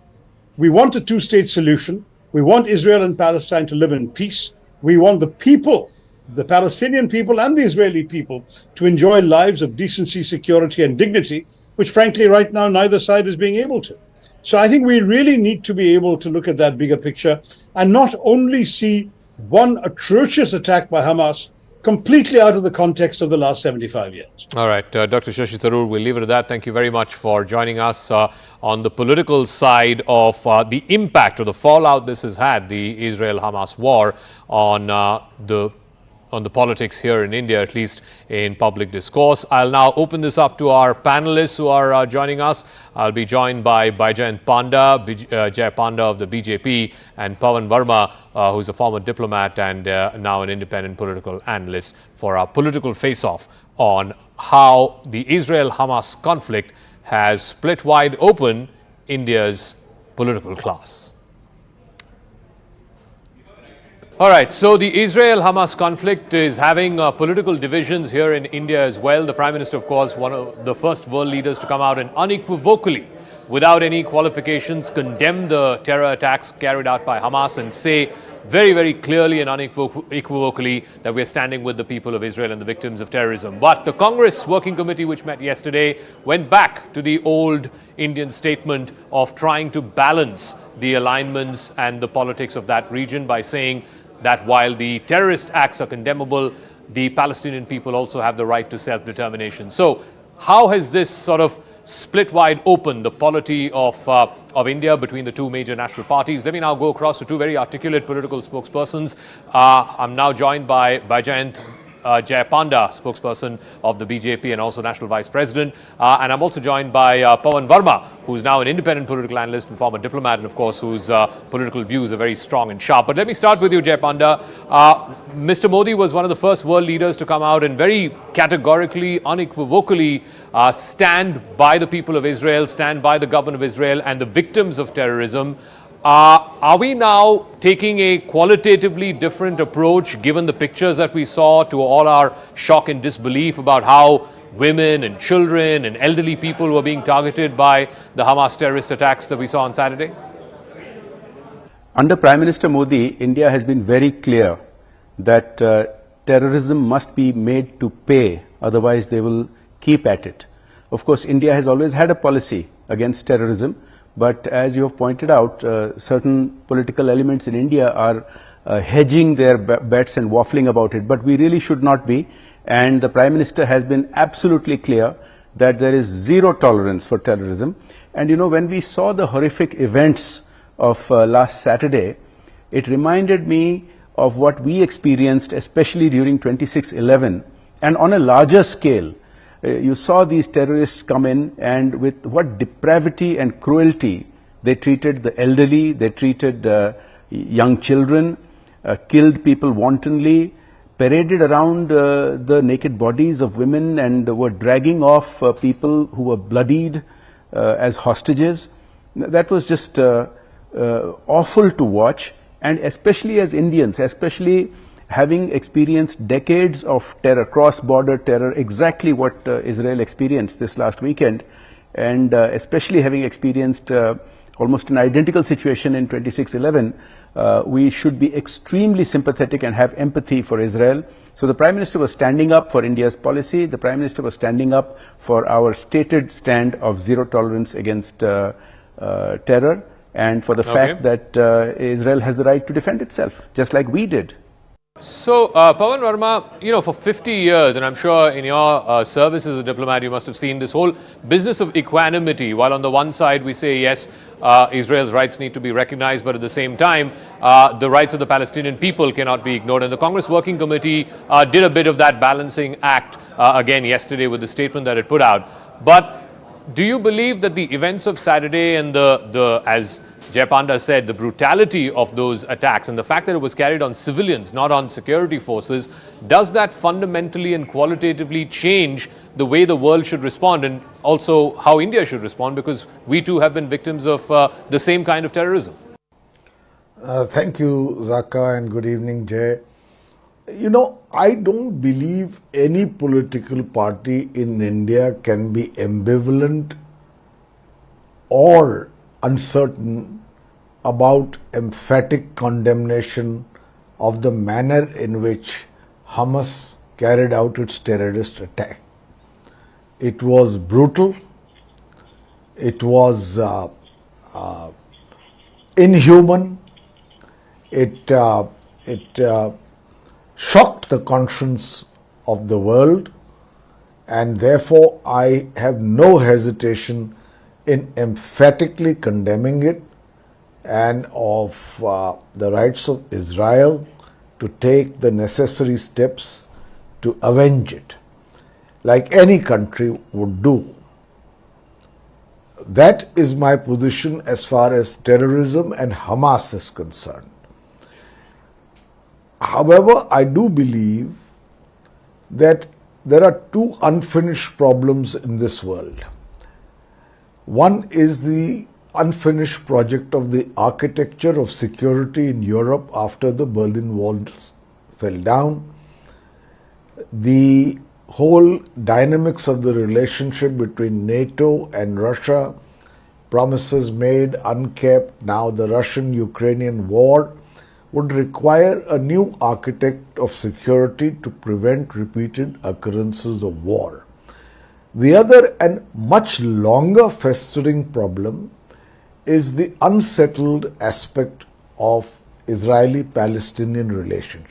we want a two-state solution. We want Israel and Palestine to live in peace. We want the people, the Palestinian people and the Israeli people, to enjoy lives of decency, security, and dignity, which frankly right now neither side is being able to. So I think we really need to be able to look at that bigger picture and not only see one atrocious attack by Hamas completely out of the context of the last 75 years. All right, Dr. Shashi Tharoor, we'll leave it at that. Thank you very much for joining us on the political side of the impact or the fallout this has had, the Israel-Hamas war on the politics here in India, at least in public discourse. I'll now open this up to our panelists who are joining us. I'll be joined by Baijan Panda, Jay Panda of the BJP, and Pawan Verma, who's a former diplomat and now an independent political analyst, for our political face-off on how the Israel-Hamas conflict has split wide open India's political class. All right, so the Israel-Hamas conflict is having political divisions here in India as well. The Prime Minister, of course, one of the first world leaders to come out and unequivocally, without any qualifications, condemn the terror attacks carried out by Hamas and say very, very clearly and unequivocally that we're standing with the people of Israel and the victims of terrorism. But the Congress Working Committee, which met yesterday, went back to the old Indian statement of trying to balance the alignments and the politics of that region by saying that while the terrorist acts are condemnable, the Palestinian people also have the right to self-determination. So how has this sort of split wide open the polity of India between the two major national parties? Let me now go across to two very articulate political spokespersons. I'm now joined by Baijan Jayapanda, spokesperson of the BJP and also National Vice President. And I'm also joined by Pawan Verma, who's now an independent political analyst and former diplomat, and of course, whose political views are very strong and sharp. But let me start with you, Jayapanda. Mr. Modi was one of the first world leaders to come out and very categorically, unequivocally stand by the people of Israel, stand by the government of Israel and the victims of terrorism. Are we now taking a qualitatively different approach given the pictures that we saw, to all our shock and disbelief about how women and children and elderly people were being targeted by the Hamas terrorist attacks that we saw on Saturday? Under Prime Minister Modi, India has been very clear that terrorism must be made to pay, otherwise they will keep at it. Of course, India has always had a policy against terrorism, but as you have pointed out, certain political elements in India are hedging their bets and waffling about it, but we really should not be. And the Prime Minister has been absolutely clear that there is zero tolerance for terrorism. And you know, when we saw the horrific events of last Saturday, it reminded me of what we experienced, especially during 26/11, and on a larger scale. You saw these terrorists come in, and with what depravity and cruelty they treated the elderly, they treated young children, killed people wantonly, paraded around the naked bodies of women, and were dragging off people who were bloodied as hostages. That was just awful to watch, and especially as Indians, especially having experienced decades of terror, cross-border terror, exactly what Israel experienced this last weekend, and especially having experienced almost an identical situation in 26/11, we should be extremely sympathetic and have empathy for Israel. So the Prime Minister was standing up for India's policy. The Prime Minister was standing up for our stated stand of zero tolerance against terror, and for the fact that Israel has the right to defend itself, just like we did. So, Pawan Verma, you know, for 50 years, and I'm sure in your service as a diplomat, you must have seen this whole business of equanimity. While on the one side we say, yes, Israel's rights need to be recognized, but at the same time, the rights of the Palestinian people cannot be ignored. And the Congress Working Committee did a bit of that balancing act again yesterday with the statement that it put out. But do you believe that the events of Saturday and the as Jayapanda said, the brutality of those attacks and the fact that it was carried on civilians, not on security forces, does that fundamentally and qualitatively change the way the world should respond, and also how India should respond, because we too have been victims of the same kind of terrorism? Thank you, Zaka, and good evening, Jay. You know, I don't believe any political party in India can be ambivalent or uncertain about emphatic condemnation of the manner in which Hamas carried out its terrorist attack. It was brutal, it was inhuman, it shocked the conscience of the world, and therefore I have no hesitation in emphatically condemning it, and of the rights of Israel to take the necessary steps to avenge it, like any country would do. That is my position as far as terrorism and Hamas is concerned. However, I do believe that there are two unfinished problems in this world. One is the unfinished project of the architecture of security in Europe after the Berlin Walls fell down. The whole dynamics of the relationship between NATO and Russia, promises made, unkept, now the Russian-Ukrainian war, would require a new architect of security to prevent repeated occurrences of war. The other and much longer festering problem is the unsettled aspect of Israeli-Palestinian relations.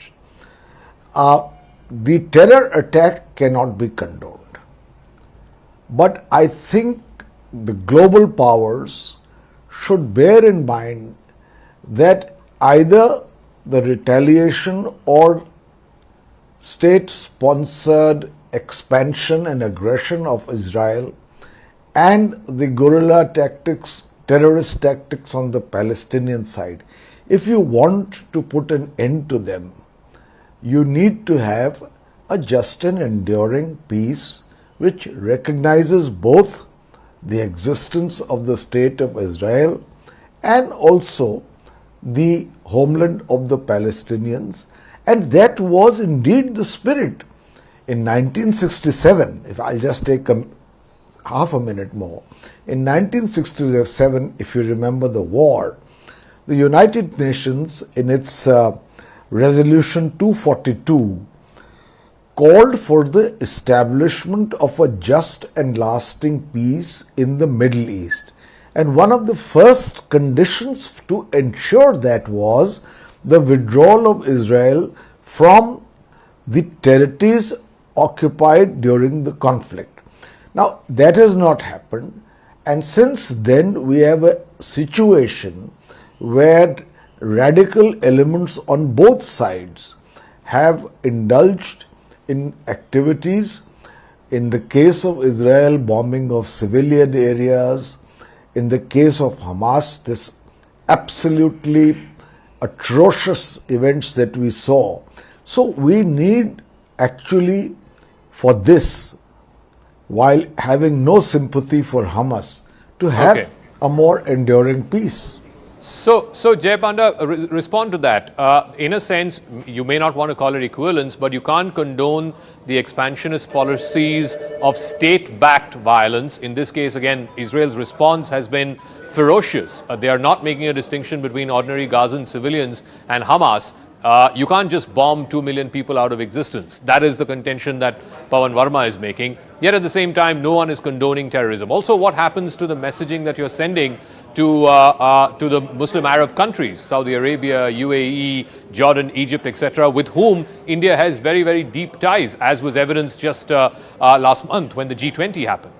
The terror attack cannot be condoned, but I think the global powers should bear in mind that either the retaliation or state-sponsored expansion and aggression of Israel and the guerrilla tactics, terrorist tactics on the Palestinian side, if you want to put an end to them, you need to have a just and enduring peace which recognizes both the existence of the state of Israel and also the homeland of the Palestinians. And that was indeed the spirit. In 1967, if I'll just take half a minute more, in 1967, if you remember the war, the United Nations in its Resolution 242 called for the establishment of a just and lasting peace in the Middle East. And one of the first conditions to ensure that was the withdrawal of Israel from the territories occupied during the conflict. Now, that has not happened, and since then we have a situation where radical elements on both sides have indulged in activities. In the case of Israel, bombing of civilian areas. In the case of Hamas, this absolutely atrocious events that we saw. So we need actually for this, while having no sympathy for Hamas, to have a more enduring peace. So Jayapanda, respond to that. In a sense, you may not want to call it equivalence, but you can't condone the expansionist policies of state-backed violence. In this case, again, Israel's response has been ferocious. They are not making a distinction between ordinary Gazan civilians and Hamas. You can't just bomb 2 million people out of existence. That is the contention that Pawan Verma is making. Yet at the same time, no one is condoning terrorism. Also, what happens to the messaging that you're sending to the Muslim Arab countries, Saudi Arabia, UAE, Jordan, Egypt, etc., with whom India has very, very deep ties, as was evidenced just last month when the G20 happened?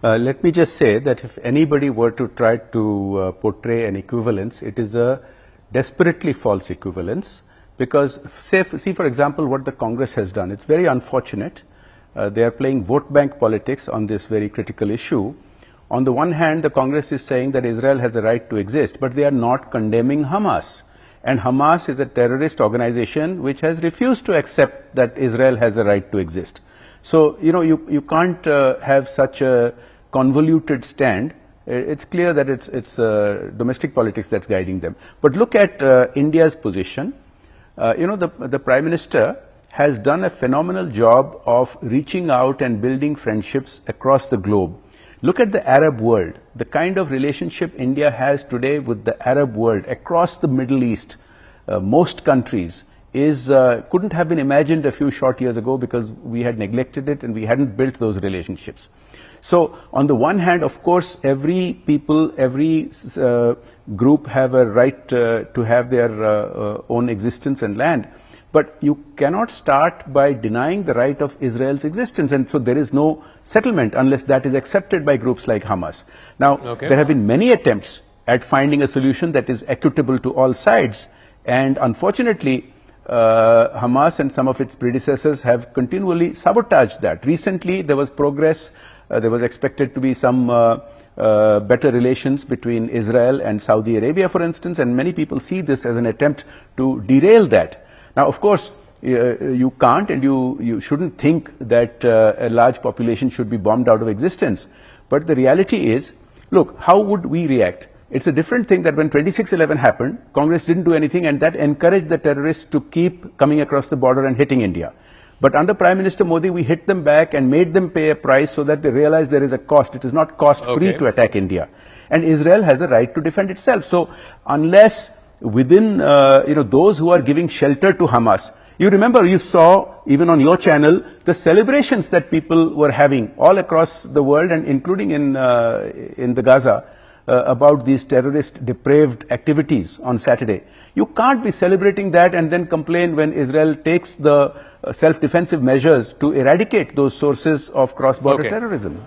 Let me just say that if anybody were to try to portray an equivalence, it is a desperately false equivalence, because see for example what the Congress has done. It's very unfortunate. They are playing vote bank politics on this very critical issue. On the one hand, the Congress is saying that Israel has a right to exist, but they are not condemning Hamas. And Hamas is a terrorist organization which has refused to accept that Israel has a right to exist. So, you can't have such a convoluted stand. It's clear that it's domestic politics that's guiding them. But look at India's position. The Prime Minister has done a phenomenal job of reaching out and building friendships across the globe. Look at the Arab world, the kind of relationship India has today with the Arab world across the Middle East. Most countries couldn't have been imagined a few short years ago because we had neglected it and we hadn't built those relationships. So on the one hand, of course, every people, every group have a right to have their own existence and land. But you cannot start by denying the right of Israel's existence. And so there is no settlement unless that is accepted by groups like Hamas. Now, there have been many attempts at finding a solution that is equitable to all sides. And unfortunately, Hamas and some of its predecessors have continually sabotaged that. Recently, there was progress. There was expected to be some better relations between Israel and Saudi Arabia, for instance, and many people see this as an attempt to derail that. Now, of course, you can't and you shouldn't think that a large population should be bombed out of existence. But the reality is, look, how would we react? It's a different thing that when 26/11 happened, Congress didn't do anything, and that encouraged the terrorists to keep coming across the border and hitting India. But under Prime Minister Modi, we hit them back and made them pay a price so that they realize there is a cost. It is not cost-free to attack India. And Israel has a right to defend itself. So unless within those who are giving shelter to Hamas, you remember, you saw even on your channel the celebrations that people were having all across the world and including in the Gaza about these terrorist depraved activities on Saturday. You can't be celebrating that and then complain when Israel takes the self-defensive measures to eradicate those sources of cross-border terrorism.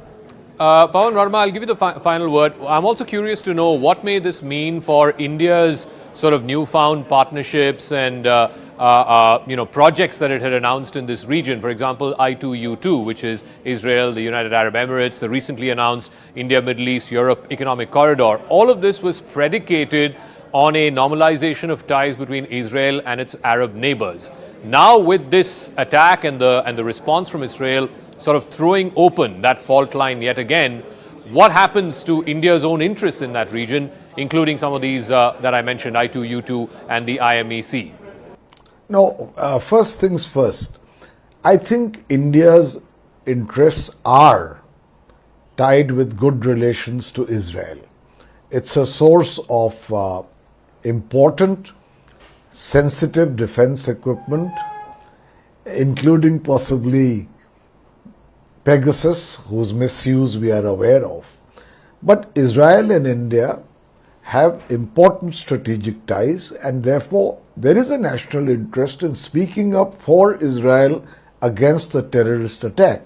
Pawan Verma, I'll give you the final word. I'm also curious to know what may this mean for India's sort of newfound partnerships and projects that it had announced in this region. For example, I2U2, which is Israel, the United Arab Emirates, the recently announced India, Middle East, Europe Economic Corridor. All of this was predicated on a normalization of ties between Israel and its Arab neighbors. Now, with this attack and the response from Israel sort of throwing open that fault line yet again, what happens to India's own interests in that region, including some of these that I mentioned, I2, U2 and the IMEC? No, first things first. I think India's interests are tied with good relations to Israel. It's a source of important, sensitive defense equipment, including possibly Pegasus, whose misuse we are aware of. But Israel and India have important strategic ties, and therefore there is a national interest in speaking up for Israel against the terrorist attack.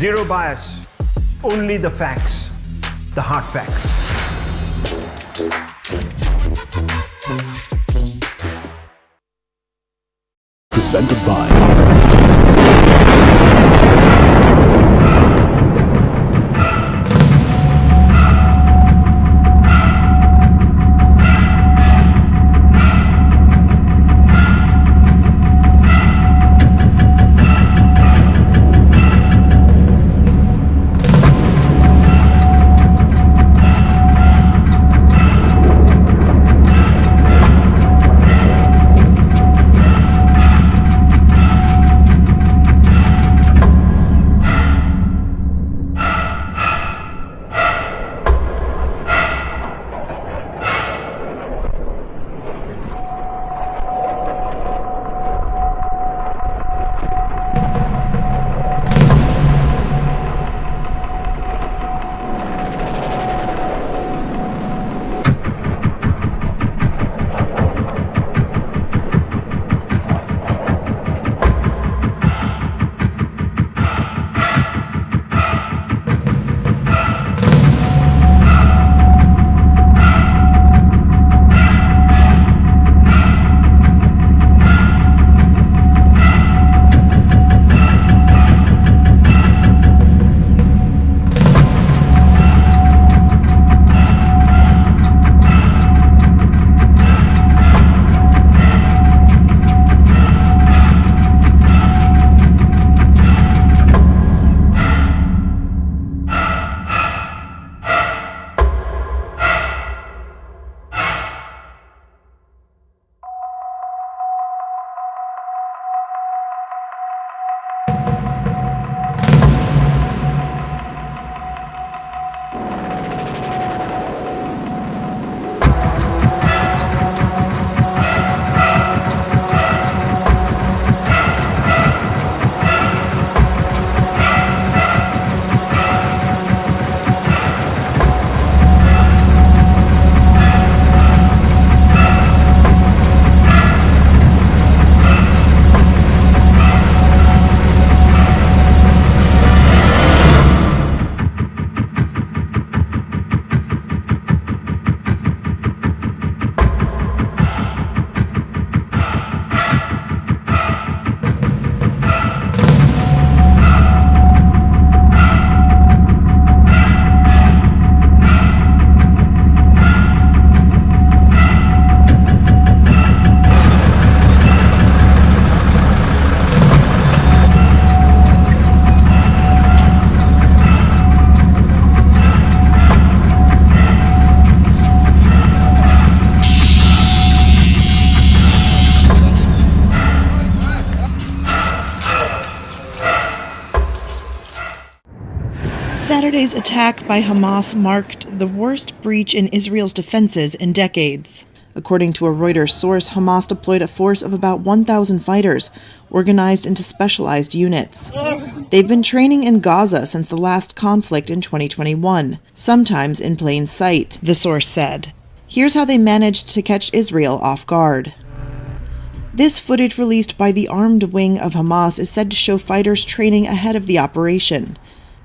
Zero bias, only the facts, the hard facts. Presented by Saturday's attack by Hamas marked the worst breach in Israel's defenses in decades. According to a Reuters source, Hamas deployed a force of about 1,000 fighters, organized into specialized units. They've been training in Gaza since the last conflict in 2021, sometimes in plain sight, the source said. Here's how they managed to catch Israel off guard. This footage released by the armed wing of Hamas is said to show fighters training ahead of the operation.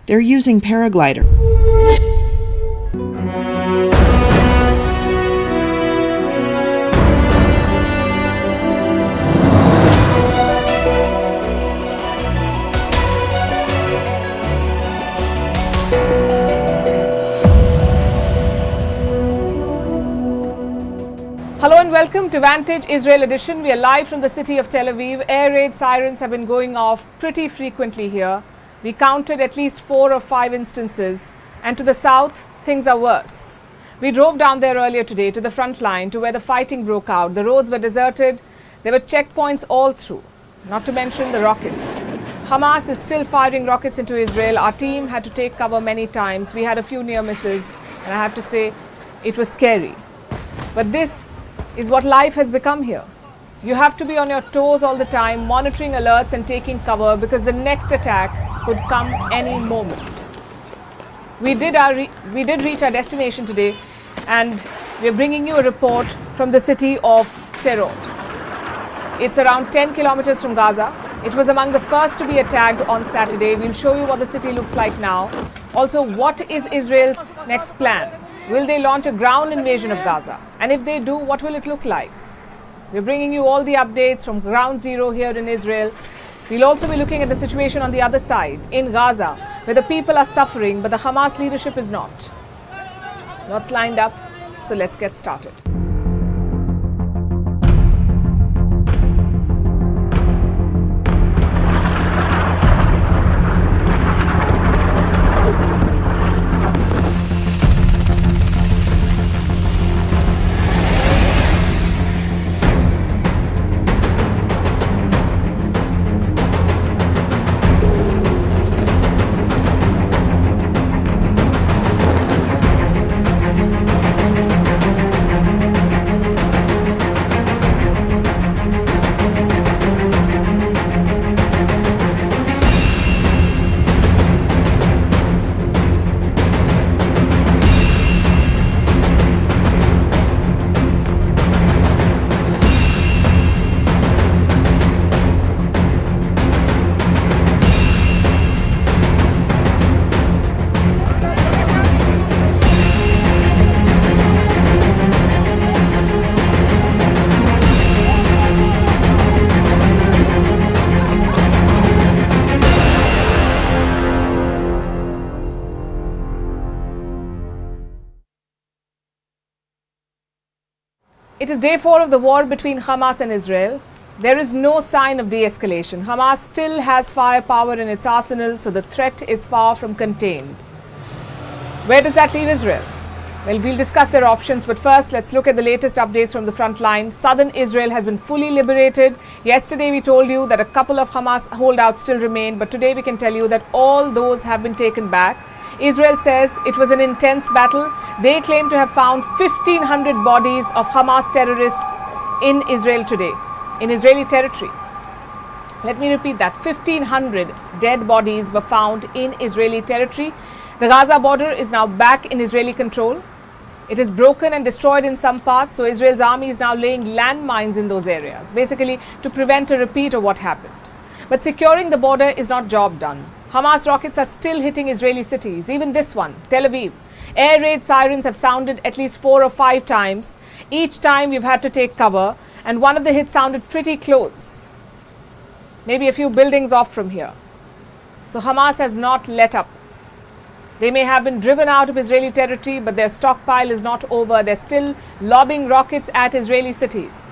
They're using paraglider. Hello and welcome to Vantage Israel Edition. We are live from the city of Tel Aviv. Air raid sirens have been going off pretty frequently here. We counted at least 4 or 5 instances, and to the south, things are worse. We drove down there earlier today to the front line, to where the fighting broke out. The roads were deserted. There were checkpoints all through, not to mention the rockets. Hamas is still firing rockets into Israel. Our team had to take cover many times. We had a few near misses, and I have to say, it was scary. But this is what life has become here. You have to be on your toes all the time, monitoring alerts and taking cover, because the next attack could come any moment. We did reach our destination today, and we're bringing you a report from the city of Sderot. It's around 10 kilometers from Gaza. It was among the first to be attacked on Saturday. We'll show you what the city looks like now. Also, what is Israel's next plan? Will they launch a ground invasion of Gaza? And if they do, what will it look like? We're bringing you all the updates from ground zero here in Israel. We'll also be looking at the situation on the other side, in Gaza, where the people are suffering, but the Hamas leadership is not. Lots lined up, so let's get started. It is day 4 of the war between Hamas and Israel. There is no sign of de-escalation. Hamas still has firepower in its arsenal, so the threat is far from contained. Where does that leave Israel? Well, we'll discuss their options, but first let's look at the latest updates from the front line. Southern Israel has been fully liberated. Yesterday we told you that a couple of Hamas holdouts still remain, but today we can tell you that all those have been taken back. Israel says it was an intense battle. They claim to have found 1,500 bodies of Hamas terrorists in Israel today, in Israeli territory. Let me repeat that. 1,500 dead bodies were found in Israeli territory. The Gaza border is now back in Israeli control. It is broken and destroyed in some parts, so Israel's army is now laying landmines in those areas, basically to prevent a repeat of what happened. But securing the border is not job done. Hamas rockets are still hitting Israeli cities, even this one, Tel Aviv. Air raid sirens have sounded at least 4 or 5 times. Each time we've had to take cover, and one of the hits sounded pretty close, maybe a few buildings off from here. So Hamas has not let up. They may have been driven out of Israeli territory, but their stockpile is not over. They're still lobbing rockets at Israeli cities.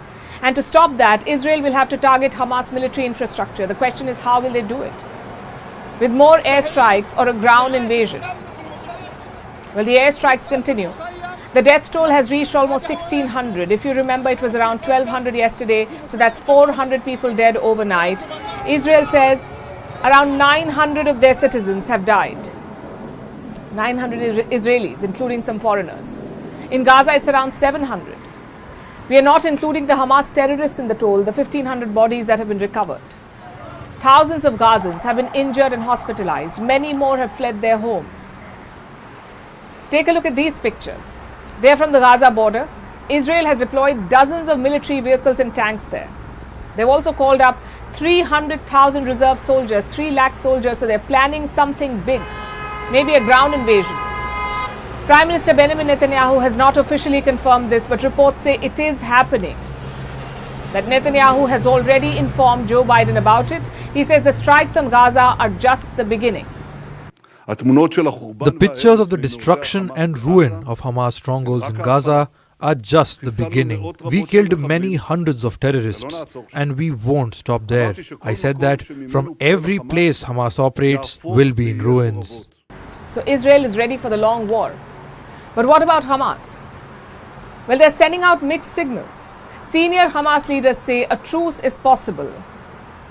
And to stop that, Israel will have to target Hamas military infrastructure. The question is, how will they do it? With more airstrikes or a ground invasion? Well, the airstrikes continue. The death toll has reached almost 1,600. If you remember, it was around 1,200 yesterday, so that's 400 people dead overnight. Israel says around 900 of their citizens have died. 900 Israelis, including some foreigners. In Gaza, it's around 700. We are not including the Hamas terrorists in the toll, the 1,500 bodies that have been recovered. Thousands of Gazans have been injured and hospitalized. Many more have fled their homes. Take a look at these pictures. They are from the Gaza border. Israel has deployed dozens of military vehicles and tanks there. They've also called up 300,000 reserve soldiers, 3 lakh soldiers, so they're planning something big, maybe a ground invasion. Prime Minister Benjamin Netanyahu has not officially confirmed this, but reports say it is happening. That Netanyahu has already informed Joe Biden about it. He says the strikes on Gaza are just the beginning. The pictures of the destruction and ruin of Hamas strongholds in Gaza are just the beginning. We killed many hundreds of terrorists, and we won't stop there. I said that from every place Hamas operates will be in ruins. So Israel is ready for the long war. But what about Hamas? Well, they're sending out mixed signals. Senior Hamas leaders say a truce is possible.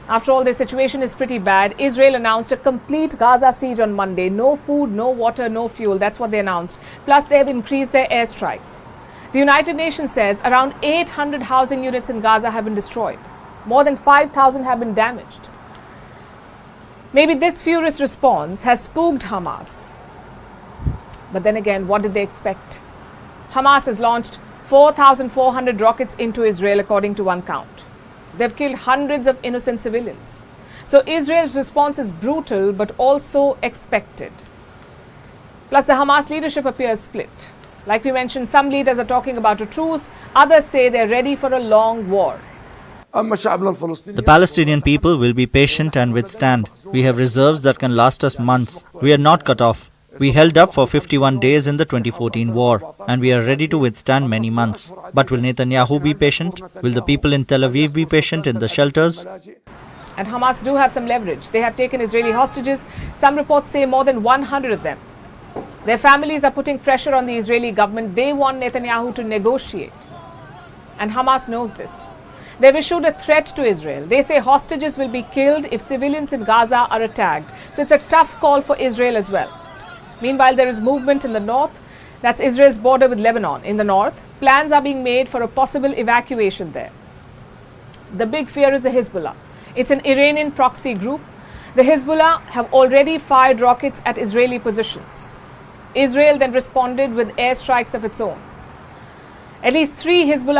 After all, their situation is pretty bad. Israel announced a complete Gaza siege on Monday. No food, no water, no fuel. That's what they announced. Plus, they have increased their airstrikes. The United Nations says around 800 housing units in Gaza have been destroyed. More than 5,000 have been damaged. Maybe this furious response has spooked Hamas. But then again, what did they expect? Hamas has launched 4,400 rockets into Israel, according to one count. They've killed hundreds of innocent civilians. So Israel's response is brutal, but also expected. Plus, the Hamas leadership appears split. Like we mentioned, some leaders are talking about a truce. Others say they're ready for a long war. The Palestinian people will be patient and withstand. We have reserves that can last us months. We are not cut off. We held up for 51 days in the 2014 war, and we are ready to withstand many months. But will Netanyahu be patient? Will the people in Tel Aviv be patient in the shelters? And Hamas do have some leverage. They have taken Israeli hostages. Some reports say more than 100 of them. Their families are putting pressure on the Israeli government. They want Netanyahu to negotiate. And Hamas knows this. They've issued a threat to Israel. They say hostages will be killed if civilians in Gaza are attacked. So it's a tough call for Israel as well. Meanwhile, there is movement in the north. That's Israel's border with Lebanon. In the north, plans are being made for a possible evacuation there. The big fear is the Hezbollah. It's an Iranian proxy group. The Hezbollah have already fired rockets at Israeli positions. Israel then responded with airstrikes of its own. At least 3 Hezbollah